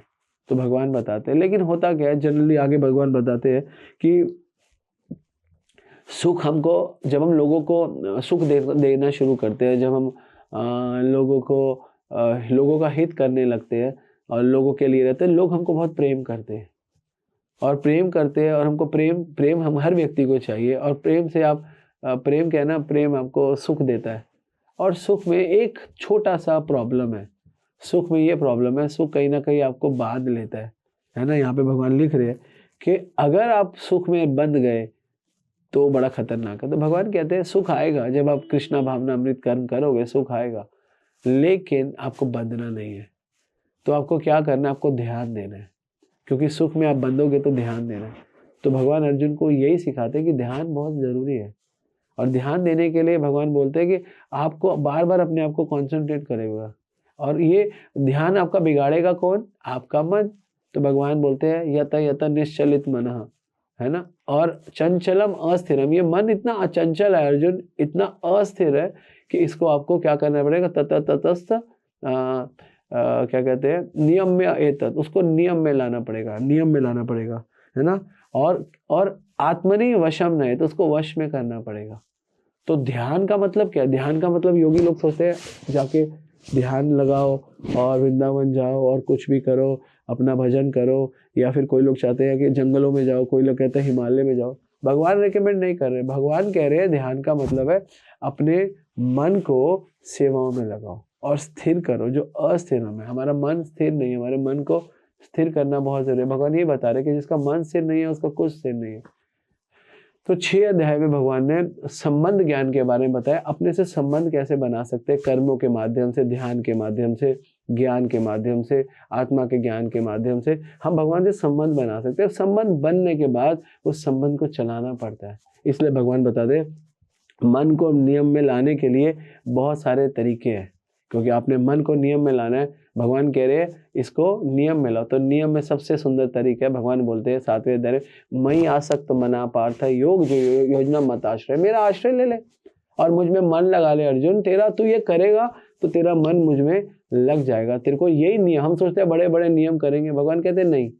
तो भगवान बताते हैं, लेकिन होता क्या है जनरली, आगे भगवान बताते हैं कि सुख हमको, जब हम लोगों को सुख देना शुरू करते हैं, जब हम लोगों का हित करने लगते हैं और लोगों के लिए रहते हैं, लोग हमको बहुत प्रेम करते हैं, और हमको प्रेम हम हर व्यक्ति को चाहिए। और प्रेम से आप प्रेम क्या है ना, प्रेम आपको सुख देता है। और सुख में एक छोटा सा प्रॉब्लम है, सुख में ये प्रॉब्लम है, सुख कहीं ना कहीं आपको बांध लेता है ना। यहाँ पे भगवान लिख रहे हैं कि अगर आप सुख में बंध गए तो बड़ा खतरनाक है। तो भगवान कहते हैं सुख आएगा, जब आप कृष्णा भावना अमृत कर्म करोगे सुख आएगा, लेकिन आपको बंधना नहीं है। तो आपको क्या करना है, आपको ध्यान देना है, क्योंकि सुख में आप बंधोगे तो ध्यान देना है। तो भगवान अर्जुन को यही सिखाते हैं कि ध्यान बहुत जरूरी है। और ध्यान देने के लिए भगवान बोलते हैं कि आपको बार बार अपने आप को कॉन्सेंट्रेट करेगा। और ये ध्यान आपका बिगाड़ेगा कौन? आपका मन। तो भगवान बोलते हैं यत यत निश्चलित मनः, है ना। और चंचलम अस्थिरम, ये मन इतना अचंचल है अर्जुन, इतना अस्थिर है कि इसको आपको क्या करना पड़ेगा? ततस्त क्या कहते हैं, नियम में एतत, उसको नियम में लाना पड़ेगा, नियम में लाना पड़ेगा, है ना। और आत्मनि वशम नहीं, तो उसको वश में करना पड़ेगा। तो ध्यान का मतलब क्या? ध्यान का मतलब योगी लोग सोचते हैं जाके ध्यान लगाओ और वृंदावन जाओ और कुछ भी करो, अपना भजन करो, या फिर कोई लोग चाहते हैं कि जंगलों में जाओ, कोई लोग कहते हैं हिमालय में जाओ। भगवान रेकमेंड नहीं कर रहे। भगवान कह रहे हैं ध्यान का मतलब है अपने मन को सेवाओं में लगाओ और स्थिर करो। जो अस्थिर है, हमारा मन स्थिर नहीं है, हमारे मन को स्थिर करना बहुत जरूरी है। भगवान ये बता रहे कि जिसका मन स्थिर नहीं है उसका कुछ स्थिर नहीं है। तो 6 अध्याय में भगवान ने संबंध ज्ञान के बारे में बताया, अपने से संबंध कैसे बना सकते हैं, कर्मों के माध्यम से, ध्यान के माध्यम से, ज्ञान के माध्यम से, आत्मा के ज्ञान के माध्यम से हम भगवान से संबंध बना सकते हैं। संबंध बनने के बाद उस संबंध को चलाना पड़ता है। इसलिए भगवान बता दे मन को नियम में लाने के लिए बहुत सारे तरीके हैं, क्योंकि आपने मन को नियम में लाना है। भगवान कह रहे हैं इसको नियम में लाओ। तो नियम में सबसे सुंदर तरीका है, भगवान बोलते हैं 7वें अध्याय में, मई आसक्त मना पार्थ योग जो योजना मत आश्रय, मेरा आश्रय ले ले और मुझ में मन लगा ले। अर्जुन तेरा तू ये करेगा तो तेरा मन मुझ में लग जाएगा। तेरे को यही नियम, हम सोचते हैं बड़े बड़े नियम करेंगे, भगवान कहते हैं नहीं।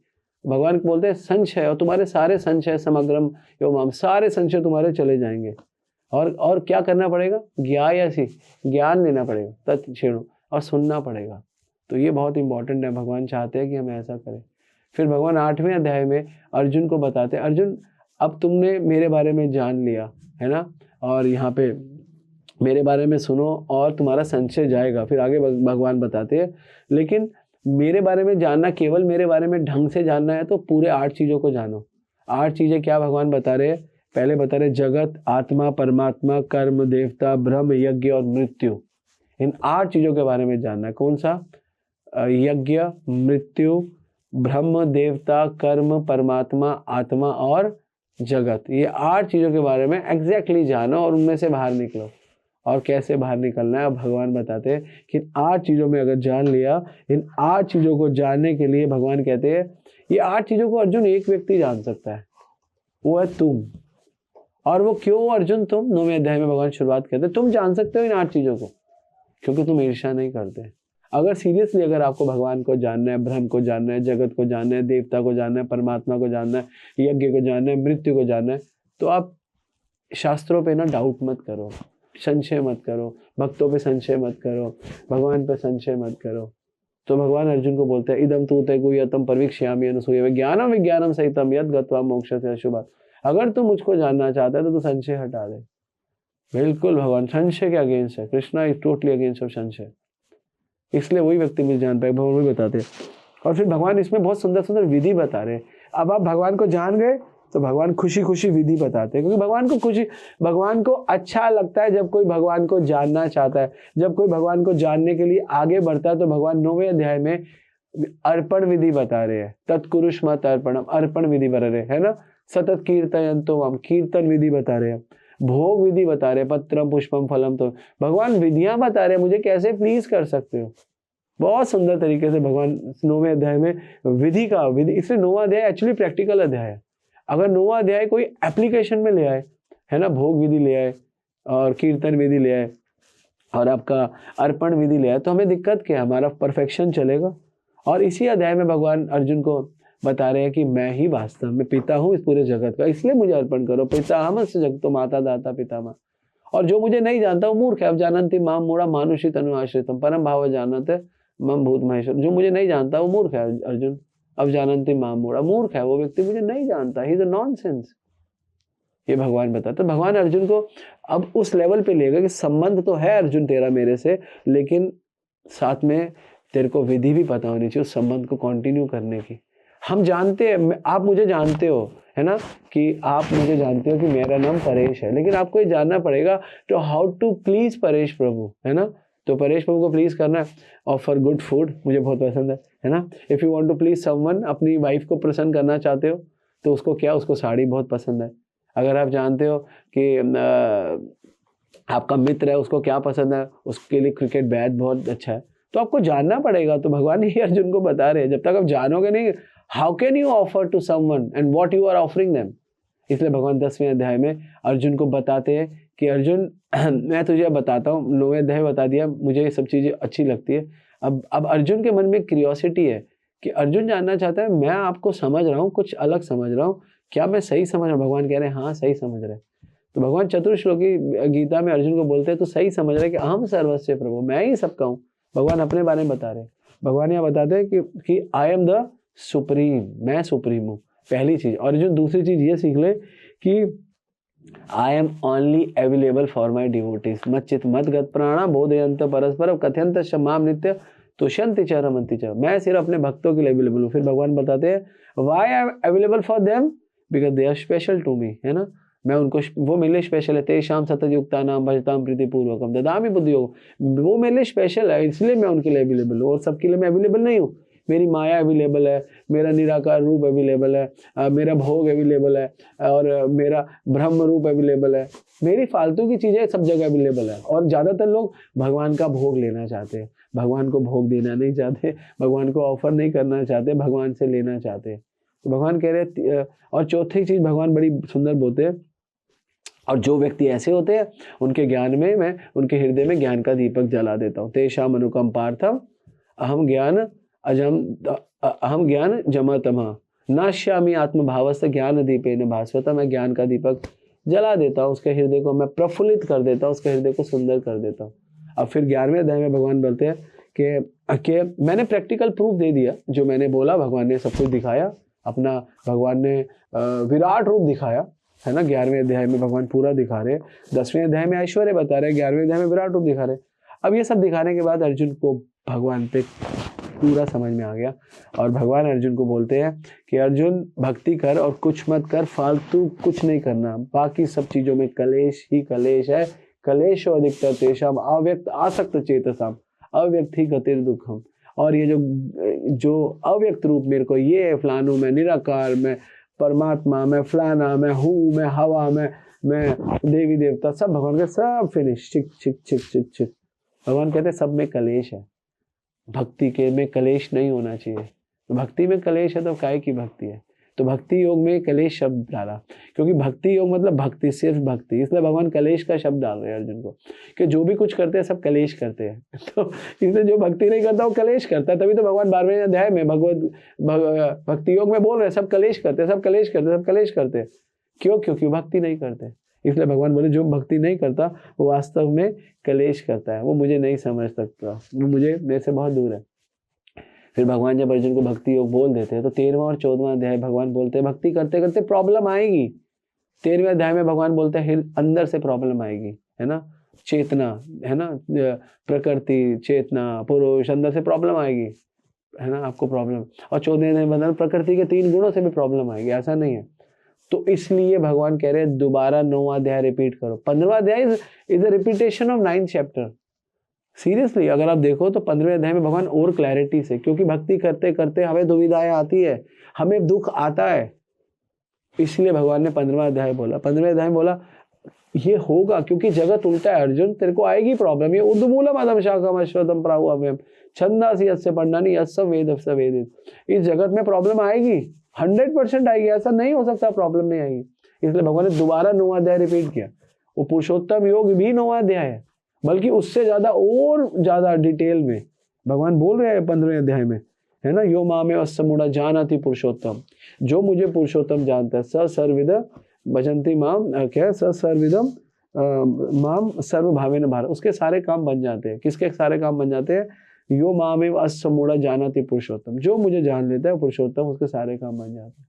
भगवान बोलते हैं संशय, और तुम्हारे सारे संशय समग्रम एवं सारे संशय तुम्हारे चले जाएंगे। और क्या करना पड़ेगा? ज्ञान लेना पड़ेगा, तत्क्षेणु, और सुनना पड़ेगा। तो ये बहुत इंपॉर्टेंट है। भगवान चाहते हैं कि हम ऐसा करें। फिर भगवान 8वें अध्याय में अर्जुन को बताते हैं, अर्जुन अब तुमने मेरे बारे में जान लिया है ना, और यहाँ पे मेरे बारे में सुनो और तुम्हारा संशय जाएगा। फिर आगे भगवान बताते हैं लेकिन मेरे बारे में जानना, केवल मेरे बारे में ढंग से जानना है तो पूरे 8 चीज़ों को जानो। 8 चीज़ें क्या भगवान बता रहे हैं? पहले बता रहे जगत, आत्मा, परमात्मा, कर्म, देवता, ब्रह्म, यज्ञ और मृत्यु। इन 8 चीज़ों के बारे में जानना है। कौन सा? यज्ञ, मृत्यु, ब्रह्म, देवता, कर्म, परमात्मा, आत्मा और जगत। ये 8 चीज़ों के बारे में एग्जैक्टली जानो और उनमें से बाहर निकलो। और कैसे बाहर निकलना है अब भगवान बताते हैं कि 8 चीज़ों में अगर जान लिया, इन 8 चीज़ों को जानने के लिए भगवान कहते हैं ये 8 चीज़ों को अर्जुन एक व्यक्ति जान सकता है, वो है तुम। और वो क्यों अर्जुन तुम? 9वें अध्याय में भगवान शुरुआत करते तुम जान सकते हो इन 8 चीज़ों को क्योंकि तुम ईर्ष्या नहीं करते। अगर सीरियसली अगर आपको भगवान को जानना है, ब्रह्म को जानना है, जगत को जानना है, देवता को जानना है, परमात्मा को जानना है, यज्ञ को जानना है, मृत्यु को जानना है, तो आप शास्त्रों पे ना डाउट मत करो, संशय मत करो, भक्तों पे संशय मत करो, भगवान पे संशय मत करो। तो भगवान अर्जुन को बोलते हैं इदम तू ते गुह्यतम प्रवीक्ष्यामि अनसूयवे ज्ञानम विज्ञानम सहितम यद गत्वा मोक्षसे अशुभात्। अगर तू मुझको जानना चाहता है तो तू संशय हटा दे। बिल्कुल भगवान संशय के अगेंस्ट है। Krishna is totally against of संशय, इसलिए वही व्यक्ति मुझे जान पाए। भगवान वही बताते हैं। और फिर भगवान इसमें बहुत सुंदर सुंदर विधि बता रहे हैं। अब आप भगवान को जान गए तो भगवान खुशी खुशी विधि बताते हैं, क्योंकि भगवान को अच्छा लगता है जब कोई भगवान को जानना चाहता है। जब कोई भगवान को जानने के लिए आगे बढ़ता है तो भगवान 9वें अध्याय में अर्पण विधि बता रहे हैं। तत्कुरुष मत अर्पणम, अर्पण विधि बता रहे है ना। सतत कीर्तयन्तो माम, कीर्तन विधि बता रहे हैं। भोग विधि बता रहे, पत्रम पुष्पम फलम। तो भगवान विधियां बता रहे हैं मुझे कैसे प्लीज कर सकते हो। बहुत सुंदर तरीके से भगवान 9वें अध्याय में विधि, इसलिए 9वां अध्याय एक्चुअली प्रैक्टिकल अध्याय है। अगर 9वां अध्याय कोई एप्लीकेशन में ले आए, है ना, भोग विधि ले आए और कीर्तन विधि ले आए और आपका अर्पण विधि ले आए, तो हमें दिक्कत क्या है? हमारा परफेक्शन चलेगा। और इसी अध्याय में भगवान अर्जुन को बता रहे हैं कि मैं ही वास्तव में पिता हूँ इस पूरे जगत का, इसलिए मुझे अर्पण करो। पिता हमस्य जगतो माता दाता पितामह। और जो मुझे नहीं जानता वो मूर्ख है। अब जानन्ति मां मूढ़ा मानुषी तनु आश्रितम परम भाव जानते मम भूत महेश्वर। जो मुझे नहीं जानता वो मूर्ख है अर्जुन। अब जानन्ति मां मूढ़ा, मूर्ख है वो व्यक्ति, मुझे नहीं जानता, ही इज अ नॉनसेंस। ये भगवान बताते। तो भगवान अर्जुन को अब उस लेवल पे लेगा कि संबंध तो है अर्जुन तेरा मेरे से, लेकिन साथ में तेरे को विधि भी पता होनी चाहिए उस संबंध को कंटिन्यू करने की। हम जानते हैं, आप मुझे जानते हो, है ना, कि आप मुझे जानते हो कि मेरा नाम परेश है, लेकिन आपको ये जानना पड़ेगा तो हाउ टू प्लीज परेश प्रभु, है ना। तो परेश प्रभु को प्लीज करना है। ऑफर गुड फूड मुझे बहुत पसंद है ना। If you want to please someone, अपनी वाइफ को प्रसन्न करना चाहते हो तो उसको क्या, उसको साड़ी बहुत पसंद है। अगर आप जानते हो कि आपका मित्र है, उसको क्या पसंद है, उसके लिए क्रिकेट बैट बहुत अच्छा है, तो आपको जानना पड़ेगा। तो भगवान ही अर्जुन को बता रहे हैं, जब तक आप जानोगे नहीं, how can you offer to someone and what you are offering them. इसलिए भगवान 10वें अध्याय में अर्जुन को बताते हैं कि अर्जुन मैं तुझे बताता हूँ, 9वें अध्याय बता दिया, मुझे ये सब चीज़ें अच्छी लगती है। अब अर्जुन के मन में क्यूरियोसिटी है कि अर्जुन जानना चाहता है, मैं आपको समझ रहा हूँ, कुछ अलग समझ रहा हूँ, क्या मैं सही समझ रहा हूँ? भगवान कह रहे हैं हाँ सही समझ रहे। तो भगवान चतुर्श्लोकी गीता में अर्जुन को बोलते हैं तो सही समझ रहे कि अहम सर्वस्व प्रभु, मैं ही सबका हूँ। भगवान अपने बारे में बता रहे हैं। भगवान यहाँ बताते हैं कि आई एम द सुप्रीम, मैं सुप्रीम हूँ, पहली चीज। और अर्जुन दूसरी चीज ये सीख ले कि I am only available for my devotees, मच्चित मत गत प्राणा बोधयंत परस्पर कथयंत शमाम नित्य तुष्यंति च रमन्ति च। मैं सिर्फ अपने भक्तों के लिए अवेलेबल हूँ। फिर भगवान बताते हैं why I am available for them, because they are special to me, है ना, मैं उनको, वो मेरे लिए स्पेशल है। तेषाम सतयुक्ता नाम भजताम प्रीति पूर्वकम ददामि बुद्धि योग, वो मेरे लिए स्पेशल है, इसलिए मैं उनके लिए अवेलेबल हूँ। और सबके लिए मैं अवेलेबल नहीं हूँ। मेरी माया अवेलेबल है, मेरा निराकार रूप अवेलेबल है, मेरा भोग अवेलेबल है, और मेरा ब्रह्म रूप अवेलेबल है। मेरी फालतू की चीज़ें सब जगह अवेलेबल है। और ज़्यादातर लोग भगवान का भोग लेना चाहते हैं, भगवान को भोग देना नहीं चाहते, भगवान को ऑफर नहीं करना चाहते, भगवान से लेना चाहते हैं। तो भगवान कह रहे। और चौथी चीज़ भगवान बड़ी सुंदर बोलते हैं, और जो व्यक्ति ऐसे होते हैं उनके ज्ञान में मैं उनके हृदय में ज्ञान का दीपक जला देता हूँ। तेषाम अनुकम पार्थम अहम ज्ञान जमतमः नाश्यामि आत्मभावस्य ज्ञान दीपेन भास्वता। मैं ज्ञान का दीपक जला देता हूँ, उसके हृदय को मैं प्रफुल्लित कर देता हूँ, उसके हृदय को सुंदर कर देता हूँ। अब फिर 11वें अध्याय में भगवान बोलते हैं कि मैंने प्रैक्टिकल प्रूफ दे दिया, जो मैंने बोला भगवान ने सब कुछ दिखाया, अपना भगवान ने विराट रूप दिखाया, है ना। 11वें अध्याय में भगवान पूरा दिखा रहे, 10वें अध्याय में ऐश्वर्य बता रहे, 11वें अध्याय में विराट रूप दिखा रहे। अब ये सब दिखाने के बाद अर्जुन को भगवान पे पूरा समझ में आ गया, और भगवान अर्जुन को बोलते हैं कि अर्जुन भक्ति कर और कुछ मत कर, फालतू कुछ नहीं करना, बाकी सब चीजों में कलेश ही कलेश है। कलेशो अधिकतर तेषाम अव्यक्त आसक्त चेतसाम अव्यक्त ही गतिर दुखम। और ये जो अव्यक्त रूप मेरे को, ये फलानू, मैं निराकार, मैं परमात्मा, मैं फलाना, मैं हूँ, मैं हवा, मैं देवी देवता, सब भगवान के सब फिनिश, चिक चिक चिक चिक चिक। भगवान कहते हैं सब में कलेश है, भक्ति के में कलेश नहीं होना चाहिए। तो भक्ति में कलेश है तो काय की भक्ति है। तो भक्ति योग में कलेश शब्द डाला, क्योंकि भक्ति योग मतलब भक्ति, सिर्फ भक्ति, इसलिए भगवान कलेश का शब्द डाल रहे हैं अर्जुन को, कि जो भी कुछ करते हैं सब कलेश करते हैं। तो इसलिए जो भक्ति नहीं करता वो कलेश करता है। तभी तो भगवान 12वें अध्याय में भक्ति योग में बोल रहे हैं सब कलेश करते हैं, सब कलेश करते हैं, सब कलेश करते हैं। क्यों? क्योंकि भक्ति नहीं करते। इसलिए भगवान बोले जो भक्ति नहीं करता वो वास्तव में कलेश करता है, वो मुझे नहीं समझ सकता, वो मेरे से बहुत दूर है। फिर भगवान जब अर्जुन को भक्ति योग बोल देते हैं तो 13वां और 14वां अध्याय भगवान बोलते हैं भक्ति करते करते प्रॉब्लम आएगी। 13वें अध्याय में भगवान बोलते हैं अंदर से प्रॉब्लम आएगी, है ना, चेतना, है ना, प्रकृति, चेतना, पुरुष, अंदर से प्रॉब्लम आएगी, है ना, आपको प्रॉब्लम। और 14वें अध्याय में प्रकृति के 3 गुणों से भी प्रॉब्लम आएगी, ऐसा नहीं है। तो इसलिए भगवान कह रहे हैं दोबारा 9वां अध्याय रिपीट करो। 15वां अध्याय is a repetition of 9th chapter. Seriously अगर आप देखो तो 15वें अध्याय में भगवान और क्लैरिटी से, क्योंकि भक्ति करते करते हमें दुविधाएं आती है, हमें दुख आता है, इसलिए भगवान ने 15वां अध्याय बोला। 15वें अध्याय में बोला ये होगा क्योंकि जगत उल्टा है अर्जुन, तेरे को आएगी प्रॉब्लम। ये उद्मूलम अधम शाखम अश्वत्थम प्राहुअव्ययम छंदासि यस्य पंडानि यस्य वेद स वेदित। इस जगत में प्रॉब्लम आएगी, 100% आएगी, ऐसा नहीं हो सकता प्रॉब्लम नहीं आएगी। इसलिए भगवान ने दोबारा 9वां अध्याय रिपीट किया। वो पुरुषोत्तम योग भी 9वां अध्याय है, बल्कि उससे ज्यादा और ज्यादा डिटेल में भगवान बोल रहे हैं 15वें अध्याय में, है ना। यो मामे अस्समुड़ा जानति पुरुषोत्तम, जो मुझे पुरुषोत्तम जानता है, स सर्वविद भजन्ति माम, क्या स सर्वविदम माम सर्वभावेन भारत, उसके सारे काम बन जाते हैं। किसके सारे काम बन जाते हैं? यो मामे अस्समुड़ा जानति पुरुषोत्तम, जो मुझे जान लेता है पुरुषोत्तम, उसके सारे काम बन जाते हैं।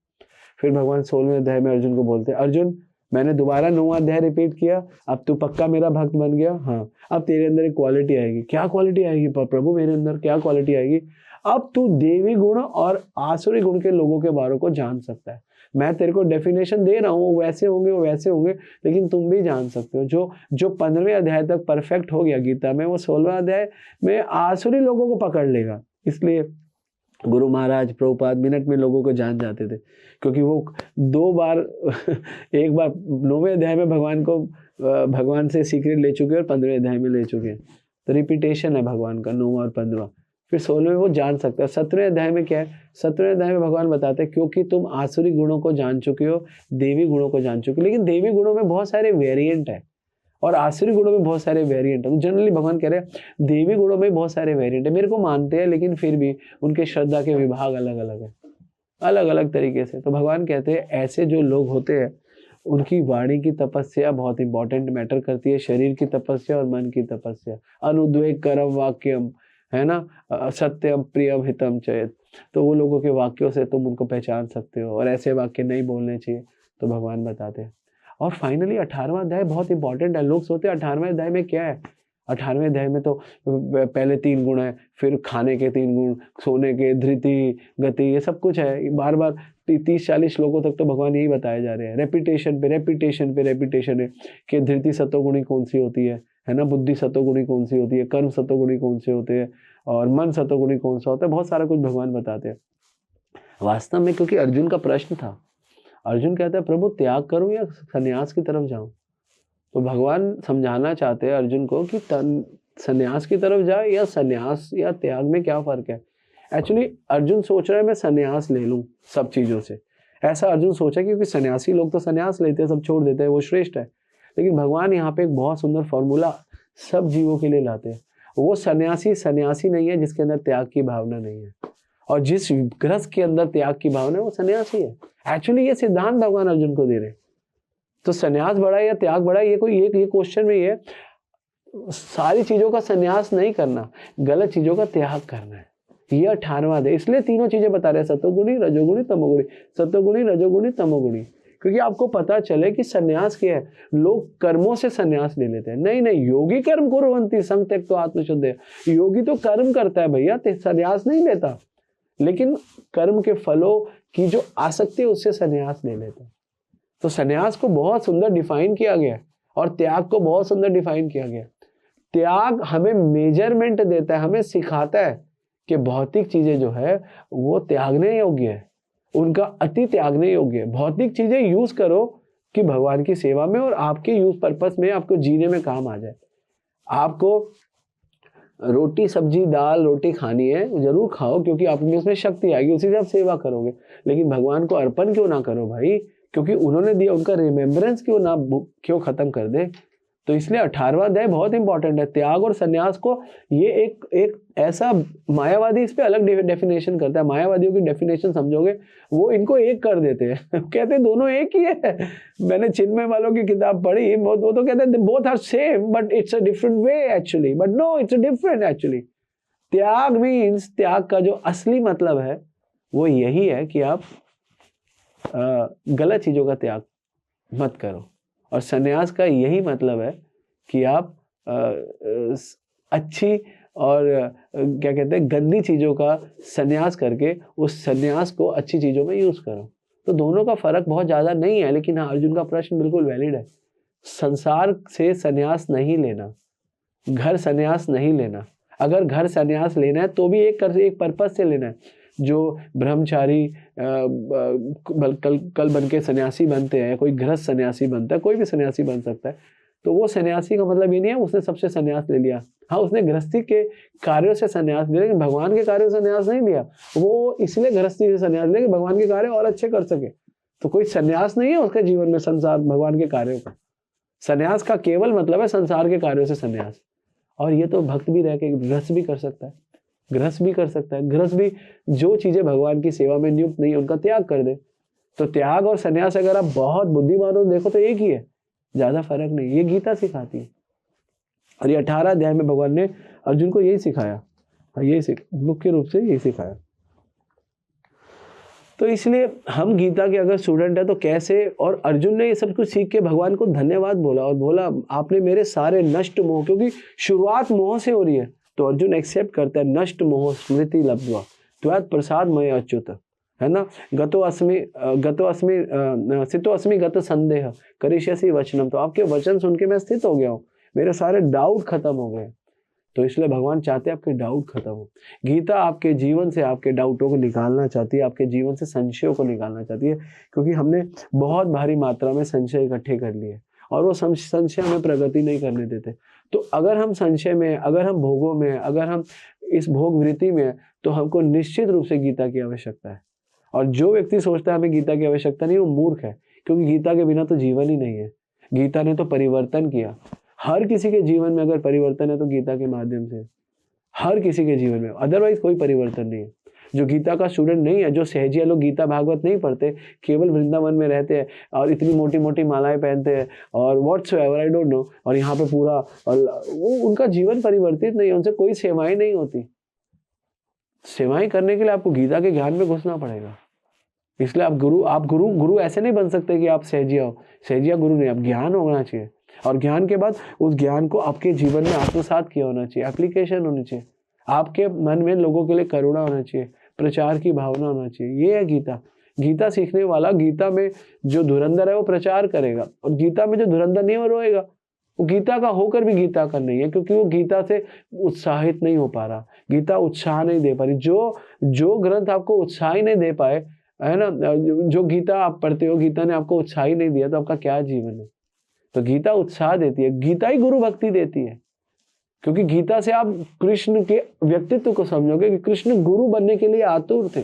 फिर भगवान 16वें अध्याय में अर्जुन को बोलते हैं अर्जुन मैंने दोबारा 9वां अध्याय रिपीट किया, अब तू पक्का मेरा भक्त बन गया। हाँ, अब तेरे अंदर एक क्वालिटी आएगी। क्या क्वालिटी आएगी प्रभु? मेरे अंदर क्या क्वालिटी आएगी? अब तू देवी गुण और आसुरी गुण के लोगों के बारे को जान सकता है। मैं तेरे को डेफिनेशन दे रहा हूँ, वैसे होंगे वो वैसे होंगे, लेकिन तुम भी जान सकते हो। जो 15वें अध्याय तक परफेक्ट हो गया गीता में, वो 16वां अध्याय में आसुरी लोगों को पकड़ लेगा। इसलिए गुरु महाराज प्रभुपाद मिनट में लोगों को जान जाते थे, क्योंकि वो 2 बार एक बार 9वें अध्याय में भगवान से सीक्रेट ले चुके हैं और 15वें अध्याय में ले चुके हैं। तो रिपीटेशन है भगवान का 9वां और 15वां। फिर 16वें वो जान सकता है। 17वें अध्याय में क्या है? 17वें अध्याय में भगवान बताते हैं क्योंकि तुम आसुरी गुणों को जान चुके हो, देवी गुणों को जान चुके हो। लेकिन देवी गुणों में बहुत सारे वेरिएंट है और आसुरी गुणों में बहुत सारे वेरिएंट है। तो जनरली भगवान कह रहे हैं देवी गुणों में बहुत सारे वेरिएंट है। मेरे को मानते हैं लेकिन फिर भी उनके श्रद्धा के विभाग अलग अलग है, अलग अलग तरीके से। तो भगवान कहते हैं ऐसे जो लोग होते हैं उनकी वाणी की तपस्या बहुत इंपॉर्टेंट मैटर करती है, शरीर की तपस्या और मन की तपस्या। अनुद्वेग करम वाक्यम, है ना, सत्यम प्रियम हितम चयत। तो वो लोगों के वाक्यों से तुम उनको पहचान सकते हो और ऐसे वाक्य नहीं बोलने चाहिए, तो भगवान बताते हैं। और फाइनली 18वां अध्याय बहुत इंपॉर्टेंट है। लोग सोचते हैं 18वें अध्याय में क्या है? 18वें अध्याय में तो पहले 3 गुण है, फिर खाने के 3 गुण, सोने के, धृति, गति, ये सब कुछ है। बार बार 30-40 श्लोकों तक तो भगवान यही बताए जा रहे हैं। रेपिटेशन पे रेपिटेशन पे रेपिटेशन है कि धृति सतोगुणी कौन सी होती है ना, बुद्धि सतोगुणी कौन सी होती है, कर्म सतोगुणी कौन से होते हैं और मन सतोगुणी कौन सा होता है। बहुत सारा कुछ भगवान बताते हैं वास्तव में। क्योंकि अर्जुन का प्रश्न था, अर्जुन कहता है प्रभु त्याग करूं या संन्यास की तरफ जाऊं? तो भगवान समझाना चाहते हैं अर्जुन को कि संन्यास की तरफ जाए या संन्यास या त्याग में क्या फर्क है। एक्चुअली अर्जुन सोच रहा है मैं संन्यास ले लूं सब चीजों से, ऐसा अर्जुन सोचा क्योंकि सन्यासी लोग तो संन्यास लेते हैं, सब छोड़ देते हैं, वो श्रेष्ठ है। लेकिन भगवान यहाँ पे एक बहुत सुंदर फॉर्मूला सब जीवों के लिए लाते हैं। वो सन्यासी नहीं है जिसके अंदर त्याग की भावना नहीं है, और जिस गृहस्थ के अंदर त्याग की भावना है वो सन्यासी है। एक्चुअली ये सिद्धांत भगवान अर्जुन को दे रहे हैं। तो सन्यास बड़ा है या त्याग बड़ा है, ये क्वेश्चन में ये सारी चीजों का सन्यास नहीं करना, गलत चीजों का त्याग करना है। ये 18वां अध्याय, इसलिए तीनों चीजें बता रहे हैं, सतोगुणी, रजोगुणी, तमोगुणी। सतोगुणी, रजोगुणी, तमोगुणी, क्योंकि आपको पता चले कि सन्यास क्या है। लोग कर्मों से सन्यास ले लेते हैं। नहीं, योगी कर्म कुर्वन्ति संग त्यक्त्वा आत्मशुद्धया। योगी तो कर्म करता है भैया, सन्यास नहीं लेता, लेकिन कर्म के फलों की जो आसक्ति है उससे सन्यास ले लेते हैं। तो सन्यास को बहुत सुंदर डिफाइन किया गया और त्याग को बहुत सुंदर डिफाइन किया गया। त्याग हमें मेजरमेंट देता है, हमें सिखाता है कि भौतिक चीजें जो है वो त्यागने योग्य है, उनका अति त्यागने योग्य है। भौतिक चीजें यूज करो कि भगवान की सेवा में और आपके यूज पर्पस में, आपको जीने में काम आ जाए। आपको रोटी सब्जी दाल रोटी खानी है, जरूर खाओ, क्योंकि आप में उसमें शक्ति आएगी, उसी से आप सेवा करोगे। लेकिन भगवान को अर्पण क्यों ना करो भाई, क्योंकि उन्होंने दिया, उनका रिमेम्बरेंस क्यों खत्म कर दे। तो इसलिए 18वां अध्याय बहुत इंपॉर्टेंट है। त्याग और सन्यास को ये एक ऐसा, मायावादी इस पे अलग डेफिनेशन करता है। मायावादियों की डेफिनेशन समझोगे, वो इनको एक कर देते हैं कहते हैं दोनों एक ही है। मैंने चिन्मय वालों की किताब पढ़ी, वो तो कहते हैं both are same but it's a different way actually, but no it's different actually. त्याग मीन्स, त्याग का जो असली मतलब है वो यही है कि आप गलत चीजों का त्याग मत करो, और सन्यास का यही मतलब है कि आप अच्छी और क्या कहते हैं गंदी चीजों का सन्यास करके उस सन्यास को अच्छी चीजों में यूज करो। तो दोनों का फर्क बहुत ज्यादा नहीं है। लेकिन हाँ, अर्जुन का प्रश्न बिल्कुल वैलिड है। संसार से सन्यास नहीं लेना, घर सन्यास नहीं लेना। अगर घर सन्यास लेना है तो भी एक पर्पस से लेना है। जो ब्रह्मचारी कल बन के सन्यासी बनते हैं, कोई गृहस्थ सन्यासी बनता है, कोई भी सन्यासी बन सकता है, तो वो सन्यासी का मतलब ये नहीं है उसने सबसे सन्यास ले लिया। हाँ, उसने गृहस्थी के कार्यों से सन्यास लिया, लेकिन भगवान के कार्यों से सन्यास नहीं लिया। वो इसलिए गृहस्थी से सन्यास लिया कि भगवान के कार्य और अच्छे कर सके। तो कोई सन्यास नहीं है उसके जीवन में संसार भगवान के कार्यों का। सन्यास का केवल मतलब है संसार के कार्यों से सन्यास। और ये तो भक्त भी रह के गृहस्थ भी कर सकता है, गृहस्थ भी कर सकता है। गृहस्थ भी जो चीजें भगवान की सेवा में नियुक्त नहीं है उनका त्याग कर दे। तो त्याग और सन्यास अगर आप बहुत बुद्धिमानों देखो तो एक ही है, ज्यादा फर्क नहीं। ये गीता सिखाती है, और ये 18 अध्याय में भगवान ने अर्जुन को यही सिखाया, मुख्य रूप से यही सिखाया। तो इसलिए हम गीता के अगर स्टूडेंट है तो कैसे, और अर्जुन ने ये सब कुछ सीख के भगवान को धन्यवाद बोला और बोला आपने मेरे सारे नष्ट मोह, क्योंकि शुरुआत मोह से हो रही है, तो अर्जुन एक्सेप्ट करता है नष्ट मोह स्मृति लब्ध्वा त्वत् प्रसाद मय अच्युत, है ना। गतो अस्मि स्थितो अस्मि गत संदेह करिष्यसि वचनम। तो आपके वचन सुन के मैं स्थित हो गया हूँ, मेरे सारे डाउट खत्म हो गए। तो इसलिए भगवान चाहते हैं आपके डाउट खत्म हो। गीता आपके जीवन से आपके डाउटों को निकालना चाहती है, आपके जीवन से संशयों को निकालना चाहती है, क्योंकि हमने बहुत भारी मात्रा में संशय इकट्ठे कर लिए और वो संशय हमें प्रगति नहीं करने देते। तो अगर हम संशय में, अगर हम भोगों में, अगर हम इस भोग वृत्ति में हैं, तो हमको निश्चित रूप से गीता की आवश्यकता है। और जो व्यक्ति सोचता है हमें गीता की आवश्यकता नहीं, वो मूर्ख है, क्योंकि गीता के बिना तो जीवन ही नहीं है। गीता ने तो परिवर्तन किया। हर किसी के जीवन में अगर परिवर्तन है तो गीता के माध्यम से, हर किसी के जीवन में, अदरवाइज कोई परिवर्तन नहीं है। जो गीता का स्टूडेंट नहीं है, जो सहजिया लोग गीता भागवत नहीं पढ़ते, केवल वृंदावन में रहते हैं और इतनी मोटी मोटी मालाएं पहनते हैं और व्हाट्सएवर आई डोंट नो, और यहाँ पे पूरा, और वो उनका जीवन परिवर्तित नहीं है, उनसे कोई सेवाएं नहीं होती। सेवाएं करने के लिए आपको गीता के ज्ञान में घुसना पड़ेगा। इसलिए आप गुरु ऐसे नहीं बन सकते कि आप सहजिया हो। सहजिया गुरु नहीं, आप ज्ञान होना चाहिए, और ज्ञान के बाद उस ज्ञान को आपके जीवन में आत्मसात किया होना चाहिए, एप्लीकेशन होनी चाहिए, आपके मन में लोगों के लिए करुणा होना चाहिए, प्रचार की भावना होना चाहिए। ये है गीता। गीता सीखने वाला, गीता में जो धुरंधर है वो प्रचार करेगा, और गीता में जो धुरंधर नहीं है वो रोएगा। वो गीता का होकर भी गीता का नहीं है, क्योंकि वो गीता से उत्साहित नहीं हो पा रहा, गीता उत्साह नहीं दे पा रही। जो ग्रंथ आपको उत्साह ही नहीं दे पाए, है ना, जो गीता आप पढ़ते हो, गीता ने आपको उत्साह ही नहीं दिया, तो आपका क्या जीवन है। तो गीता उत्साह देती है, गीता ही गुरु भक्ति देती है, क्योंकि गीता से आप कृष्ण के व्यक्तित्व को समझोगे कि कृष्ण गुरु बनने के लिए आतुर थे,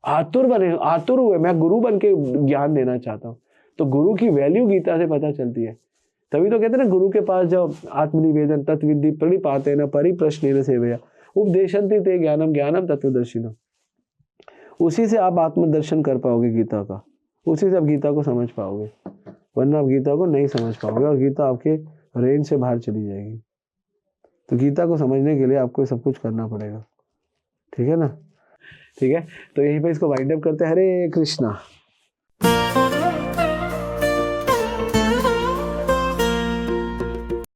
आतुर हुए, मैं गुरु बन के ज्ञान देना चाहता हूँ। तो गुरु की वैल्यू गीता से पता चलती है। तभी तो कहते हैं ना, गुरु के पास जाओ, आत्मनिवेदन तत्विद्धि प्रणिपातेन परिप्रश्नेन सेवया उपदेशन्ति ते ज्ञानम ज्ञानम तत्वदर्शिनम। उसी से आप आत्मदर्शन कर पाओगे गीता का, उसी से आप गीता को समझ पाओगे, वरना आप गीता को नहीं समझ पाओगे और गीता आपके रेंज से बाहर चली जाएगी। तो गीता को समझने के लिए आपको सब कुछ करना पड़ेगा, ठीक है ना। ठीक है, तो यहीं पे इसको वाइंड अप करते हैं। हरे कृष्णा।